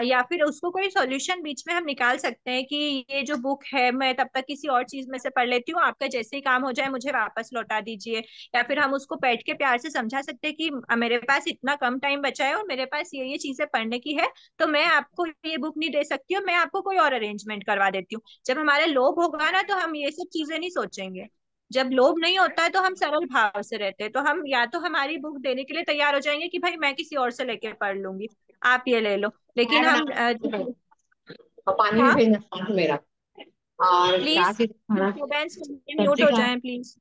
या फिर उसको कोई सॉल्यूशन बीच में हम निकाल सकते हैं कि ये जो बुक है मैं तब तक किसी और चीज में से पढ़ लेती हूँ, आपका जैसे ही काम हो जाए मुझे वापस लौटा दीजिए। या फिर हम उसको बैठ के प्यार से समझा सकते हैं कि मेरे पास इतना कम टाइम बचा है और मेरे पास ये चीजें पढ़ने की है, तो मैं आपको ये बुक नहीं दे सकती हूँ, मैं आपको कोई और अरेंजमेंट करवा देती हूँ। जब हमारा लोभ होगा ना तो हम ये सब चीजें नहीं सोचेंगे। जब लोभ नहीं होता है तो हम सरल भाव से रहते हैं, तो हम या तो हमारी बुक देने के लिए तैयार हो जाएंगे कि भाई मैं किसी और से लेके पढ़ लूंगी, आप ये ले लो। लेकिन चाय हम बना और पानी भी हाँ, भेजना साथ में मेरा। और प्लीज रात के खाना डिस्टर्बेंस म्यूट सब्जी हो का। जाएं प्लीज।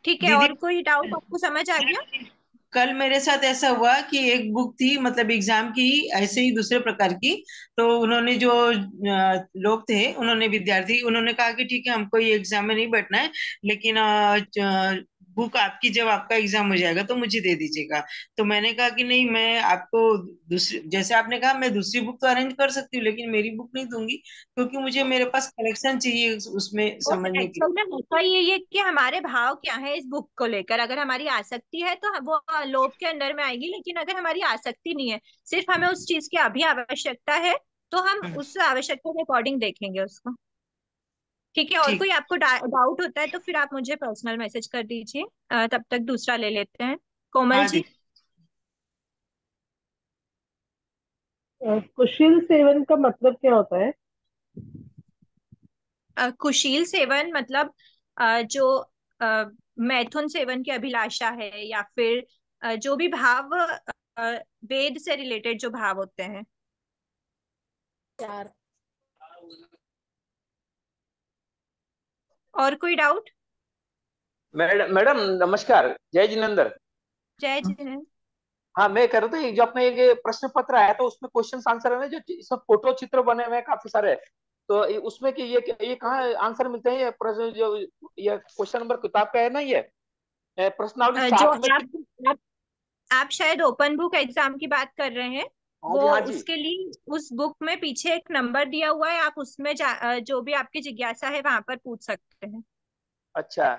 ठीक है, दीदी, और कोई डाउट आपको समझ आ गया? कल मेरे साथ ऐसा हुआ कि एक बुक थी, मतलब एग्जाम की ही, ऐसे ही दूसरे प्रकार की। तो उन्होंने जो लोग थे, उन्होंने विद्यार्थी, उन्होंने कहा कि ठीक है, हमको ये एग्जाम में नहीं बैठना है, लेकिन बुक आपकी जब आपका एग्जाम हो जाएगा तो मुझे दे दीजिएगा। तो मैंने कहा कि नहीं, मैं आपको दूसरी, जैसे आपने कहा, मैं दूसरी बुक तो अरेंज कर सकती हूँ, लेकिन मेरी बुक नहीं दूंगी, क्योंकि मुझे मेरे पास कलेक्शन चाहिए उसमें और समझने के एक्चुअल लिए। में होता ही ये कि हमारे भाव क्या है इस बुक को लेकर, अगर हमारी आसक्ति है तो वो लोभ के अंडर में आएगी, लेकिन अगर हमारी आसक्ति नहीं है, सिर्फ हमें उस चीज की अभी आवश्यकता है, तो हम हम्म, उस आवश्यकता के अकॉर्डिंग देखेंगे उसको। ठीक है, और ठीक। कोई आपको डाउट होता है तो फिर आप मुझे पर्सनल मैसेज कर दीजिए। तब तक दूसरा ले लेते हैं। कोमल हाँ जी। दीदी। कुशील सेवन का मतलब क्या होता है? कुशील सेवन मतलब जो मैथुन सेवन की अभिलाषा है, या फिर जो भी भाव वेद से रिलेटेड जो भाव होते हैं। चार। और कोई डाउट? मैडम मैडम नमस्कार, जय जिनेन्द्र। जय जिनेन्द्र। हाँ, मैं कह रहा था जो अपने एक प्रश्न पत्र आया था उसमें क्वेश्चन आंसर है ना, जो सब फोटो चित्र बने हुए हैं काफी सारे। तो उसमें कि ये कहाँ आंसर मिलते हैं? ये प्रश्न जो ये क्वेश्चन नंबर किताब का है ना, ये प्रश्नावली जो 7 में। आप आप शायद ओपन बुक एग्जाम की बात कर रहे हैं। हाँ वो जी, हाँ जी। उसके लिए उस बुक में पीछे एक नंबर दिया हुआ है, आप उसमें जो भी आपकी जिज्ञासा है वहां पर पूछ सकते हैं। अच्छा,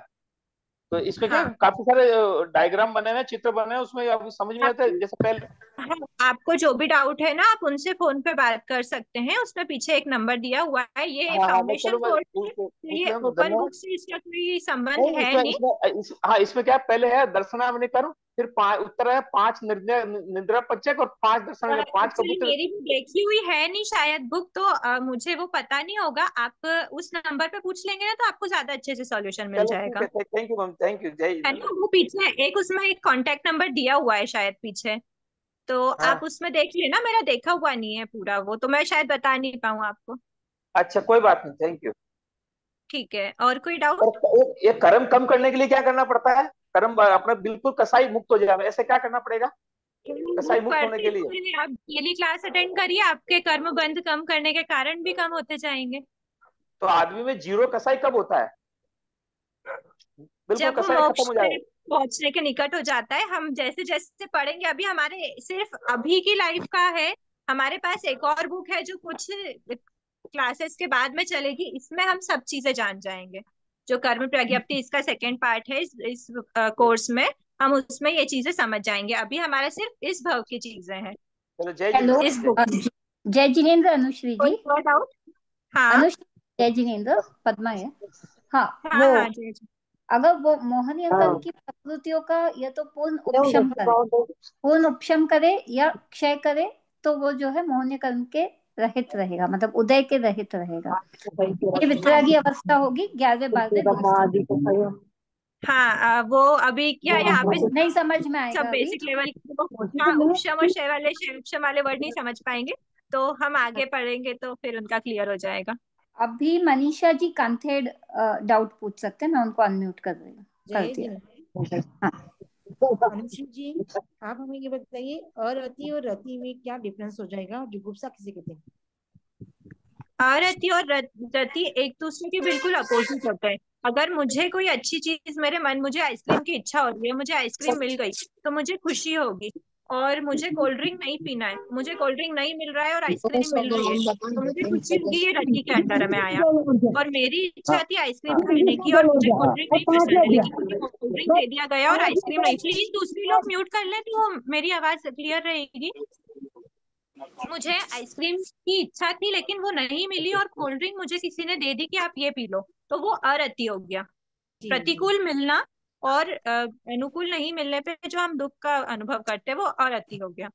तो इसमें क्या हाँ। काफी सारे डायग्राम बने हुए हैं, चित्र बने हैं, उसमें अभी समझ में आता है आपको जैसे पहले। हाँ, आपको जो भी डाउट है ना आप उनसे फोन पे बात कर सकते हैं, उसमें पीछे एक नंबर दिया हुआ है, ये हाँ हाँ, मैं चलो फाउंडेशन मैं कोर्स है, तो ये उसमें ओपन धन्यवाद। बुक से इसका कोई संबंध नहीं, है इसमें नहीं। हाँ, इसमें क्या पहले है दर्शनावली, फिर पांच उत्तर है, पांच निर्णय निद्रा पच्चक और पांच दर्शन, पांच एक्चुअली कबूतर। मेरी भी देखी हुई है नहीं शायद बुक, तो मुझे वो पता नहीं होगा। आप उस नंबर पे पूछ लेंगे ना तो आपको ज्यादा अच्छे से सॉल्यूशन मिल चलो ठीक जाएगा। है, thank you ma'am, thank you, जय है जिनेन्द्र। ना, वो पीछे एक उसमें एक कांटेक्ट नंबर दिया हुआ है शायद पीछे, तो आप हाँ, उसमें देख लेना, मेरा देखा हुआ नहीं है पूरा वो, तो मैं शायद बता नहीं पाऊँ आपको। अच्छा कोई बात नहीं, थैंक यू। ठीक है, और कोई डाउट? और ये कर्म कम करने के लिए क्या करना पड़ता है? कर्म अपना बिल्कुल कसाई मुक्त हो जाए, ऐसे क्या करना पड़ेगा कसाई बुक मुक्त होने पढ़ते के लिए? हुए आप डेली क्लास अटेंड करिए, आपके कर्म बंध कम करने के कारण भी कम होते जाएंगे। तो आदमी में जीरो कसाई कब होता है? बिल्कुल जब वो कसाई खत्म मोक्ष हो पे जाए। पहुंचने के निकट हो जाता है, हम जैसे जैसे पढ़ेंगे, अभी हमारे सिर्फ अभी की लाइफ का है, हमारे पास एक और बुक है जो कुछ क्लासेस के बाद में चलेगी, इसमें हम सब चीजें जान जाएंगे। जो कर्म प्रज्ञप्ति इसका सेकेंड पार्ट है इस कोर्स में, हम उसमें ये चीजें समझ जाएंगे, अभी हमारा सिर्फ इस भाव की चीजें हैं चलो जय हेलो। जिनेन्द्र, इस जय बुक में। जय जिनेन्द्र अनुश्री कोई जी। और डाउट? हाँ अनुश्री, जय जिनेन्द्र, पद्मा है। हाँ, हाँ वो हाँ जी जी। अगर वो मोहनीयंकन की प्रकृतियों का या तो पूर्ण उपशम करे या क्षय करे, तो वो जो है मोहनीयकरण के रहित रहेगा, मतलब उदय के रहित रहेगा। ये हाँ वितरागी अवस्था होगी 11वें 12वें दिन से। हाँ, वो अभी क्या यहाँ पे नहीं समझ में सब आएगा अभी। बेसिक लेवल के वो, हाँ, उपशम और शय उपशम वाले वर्ड नहीं समझ पाएंगे, तो हम आगे पढ़ेंगे तो फिर उनका क्लियर हो जाएगा। अभी मनीषा जी कांथेड डाउट पूछ सकते हैं, मैं उनको अनम्यूट कर जय दिया। जिनेन्द्र। हाँ, अनुश्री जी, आप हमें ये बताइए, अरति और रति में क्या डिफरेंस हो जाएगा, और जुगुप्सा किसे कहते हैं? आरती और रति एक दूसरे के बिल्कुल अपोजिट होते हैं। अगर मुझे कोई अच्छी चीज, मुझे आइसक्रीम की इच्छा हो रही है, मुझे आइसक्रीम मिल गई तो मुझे खुशी होगी। और मुझे कोल्ड ड्रिंक नहीं पीना है, मुझे कोल्ड ड्रिंक नहीं मिल रहा है और आइसक्रीम मिल रही है, तो मुझे कुछ भी होगी, ये रति के अंडर है मैं आया। और मेरी इच्छा थी आइसक्रीम खाने की और मुझे कोल्ड ड्रिंक नहीं पसंद है, लेकिन मुझे कोल्ड ड्रिंक दे दिया गया और आइसक्रीम नहीं। प्लीज दूसरे लोग म्यूट कर ले तो मेरी आवाज क्लियर रहेगी। मुझे आइसक्रीम की इच्छा थी लेकिन वो नहीं मिली, और कोल्ड ड्रिंक मुझे किसी ने दे दी कि आप ये पी लो, तो वो अरति हो गया। जी प्रतिकूल मिलना और अनुकूल नहीं मिलने पे जो हम दुख का अनुभव करते हैं वो अरति हो गया।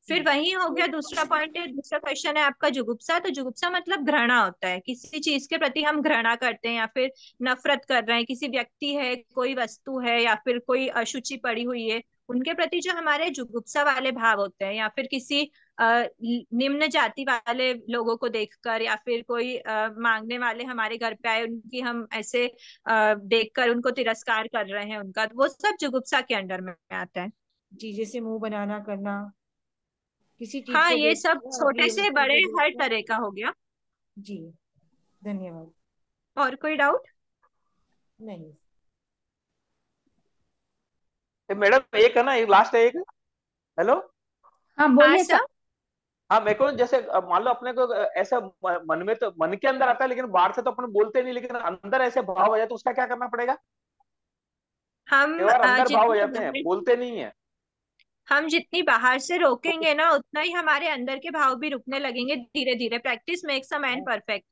फिर वही हो गया। दूसरा पॉइंट है, दूसरा क्वेश्चन है आपका जुगुप्सा। तो जुगुप्सा मतलब घृणा होता है, किसी चीज के प्रति हम घृणा करते हैं या फिर नफरत कर रहे हैं। किसी व्यक्ति है, कोई वस्तु है, या फिर कोई अशुचि पड़ी हुई है, उनके प्रति जो हमारे जुगुप्सा वाले भाव होते हैं, या फिर किसी निम्न जाति वाले लोगों को देखकर, या फिर कोई मांगने वाले हमारे घर पे आए, उनकी हम ऐसे देखकर उनको तिरस्कार कर रहे हैं उनका, तो वो सब जुगुप्सा के अंडर में आता है। जी, जैसे मुंह बनाना करना, किसी चीज हाँ, को ये देख सब कर, छोटे अप्रिय से वस्तु बड़े को हर देखकर। तरह का हो गया। जी, धन्यवाद। और कोई डाउट? नहीं। मैडम एक है ना, एक लास्ट है एक। हेलो। हाँ हाँ बोलिए सर। सर। हाँ, मेरे को जैसे मान लो अपने को ऐसा मन में, तो मन के अंदर आता है लेकिन बाहर से तो अपन बोलते नहीं, लेकिन अंदर ऐसे भाव आ जाए तो उसका क्या करना पड़ेगा? हम कई बार अंदर भाव हो जितनी जाते हैं, बोलते नहीं है। हम जितनी बाहर से रोकेंगे ना, उतना ही हमारे अंदर के भाव भी रुकने लगेंगे धीरे धीरे। Practice makes a man perfect.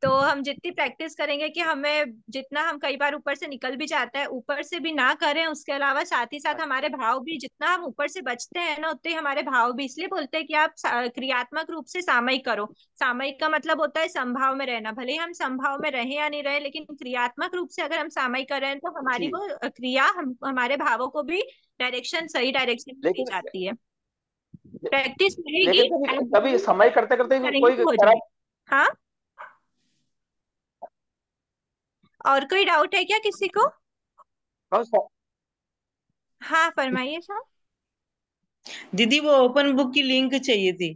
तो हम जितनी प्रैक्टिस करेंगे कि हमें जितना, हम कई बार ऊपर से निकल भी जाता है, ऊपर से भी ना करें, उसके अलावा साथ ही साथ हमारे भाव भी, जितना हम ऊपर से बचते हैं ना, उतने ही हमारे भाव भी। इसलिए बोलते हैं कि आप क्रियात्मक रूप से सामयिक करो। सामयिक का मतलब होता है संभाव में रहना। भले ही हम संभाव में रहे या नहीं रहे, लेकिन क्रियात्मक रूप से अगर हम सामयिक कर रहे हैं तो हमारी जी। वो क्रिया हमारे भावों को भी डायरेक्शन, सही डायरेक्शन में ले लेकिन जाती है। प्रैक्टिस रहेगी, लेकिन कभी आप कभी समय करते करते करेंगे कोई तो हो खराब। जाएगा। हाँ, और कोई डाउट है क्या किसी को? कौन सा? हाँ फरमाइए सर। दीदी वो ओपन बुक की लिंक चाहिए थी।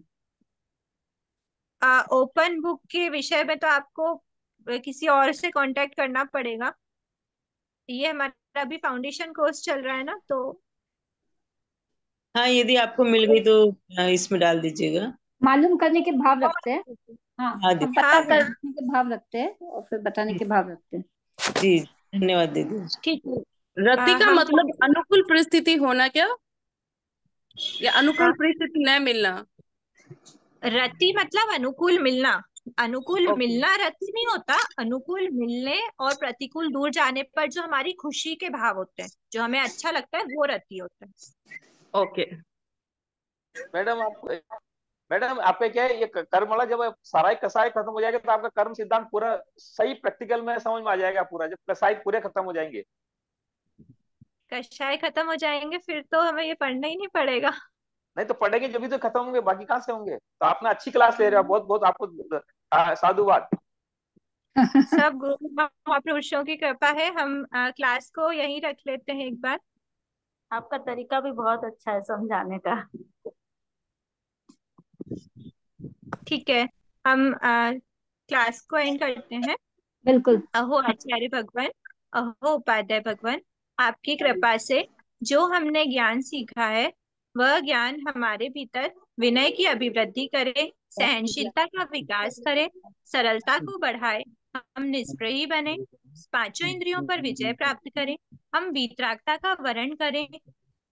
ओपन बुक के विषय में तो आपको किसी और से कांटेक्ट करना पड़ेगा। ये हमारा अभी फाउंडेशन कोर्स चल रहा है ना, तो हाँ, यदि आपको मिल गई तो इसमें डाल दीजिएगा। मालूम करने के भाव रखते हैं। हाँ, हाँ हम दीदी। पता हाँ हाँ करने के भाव रखते हैं और फिर बताने के भाव रखते हैं। जी, धन्यवाद दीदी। ठीक है। रति का हम मतलब अनुकूल परिस्थिति होना क्या, या अनुकूल अ, परिस्थिति न मिलना? रति मतलब अनुकूल मिलना। अनुकूल ओके मिलना रति नहीं होता। अनुकूल मिलने और प्रतिकूल दूर जाने पर जो हमारी खुशी के भाव होते हैं, जो हमें अच्छा लगता है, वो रति होता है। ओके। मैडम आप, मैडम आपका क्या है, ये कर्मला जब साराई कसाई खत्म हो जाएगा तो आपका कर्म सिद्धांत पूरा सही प्रैक्टिकल में समझ में आ जाएगा पूरा, जब कसाई पूरे खत्म हो जाएंगे। कषाय खत्म हो जाएंगे फिर तो हमें ये पढ़ना ही नहीं पड़ेगा। नहीं तो पढ़ेंगे जब भी तो खत्म होंगे, बाकी कहाँ से होंगे? तो आपने अच्छी क्लास ले रहे हो, बहुत बहुत आपको साधुवाद। सब गुरु महापुरुषों की कृपा है। हम क्लास को यहीं रख लेते हैं एक बार। आपका तरीका भी बहुत अच्छा है समझाने का। ठीक है, हम क्लास को एंड करते हैं। बिल्कुल। अहो आचार्य भगवान, अहो उपाध्याय भगवान, आपकी कृपा से जो हमने ज्ञान सीखा है, वह ज्ञान हमारे भीतर विनय की अभिवृद्धि करे, सहनशीलता का विकास करे, सरलता को बढ़ाए, हम निष्प्रयी बने, पांचों इंद्रियों पर विजय प्राप्त करें, हम वीतरागता का वरण करें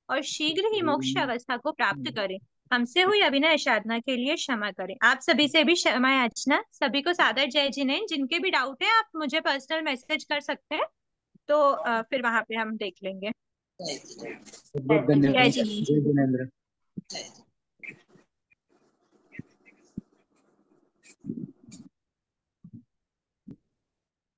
और शीघ्र ही मोक्ष अवस्था को प्राप्त करें। हमसे हुई अभिनय साधना के लिए क्षमा करें। आप सभी से भी क्षमा याचना। सभी को सादर जय जिनेन्द्र। जिनके भी डाउट है आप मुझे पर्सनल मैसेज कर सकते हैं, तो फिर वहां पे हम देख लेंगे। जय जय जिनेन्द्र। जय जिनेन्द्र।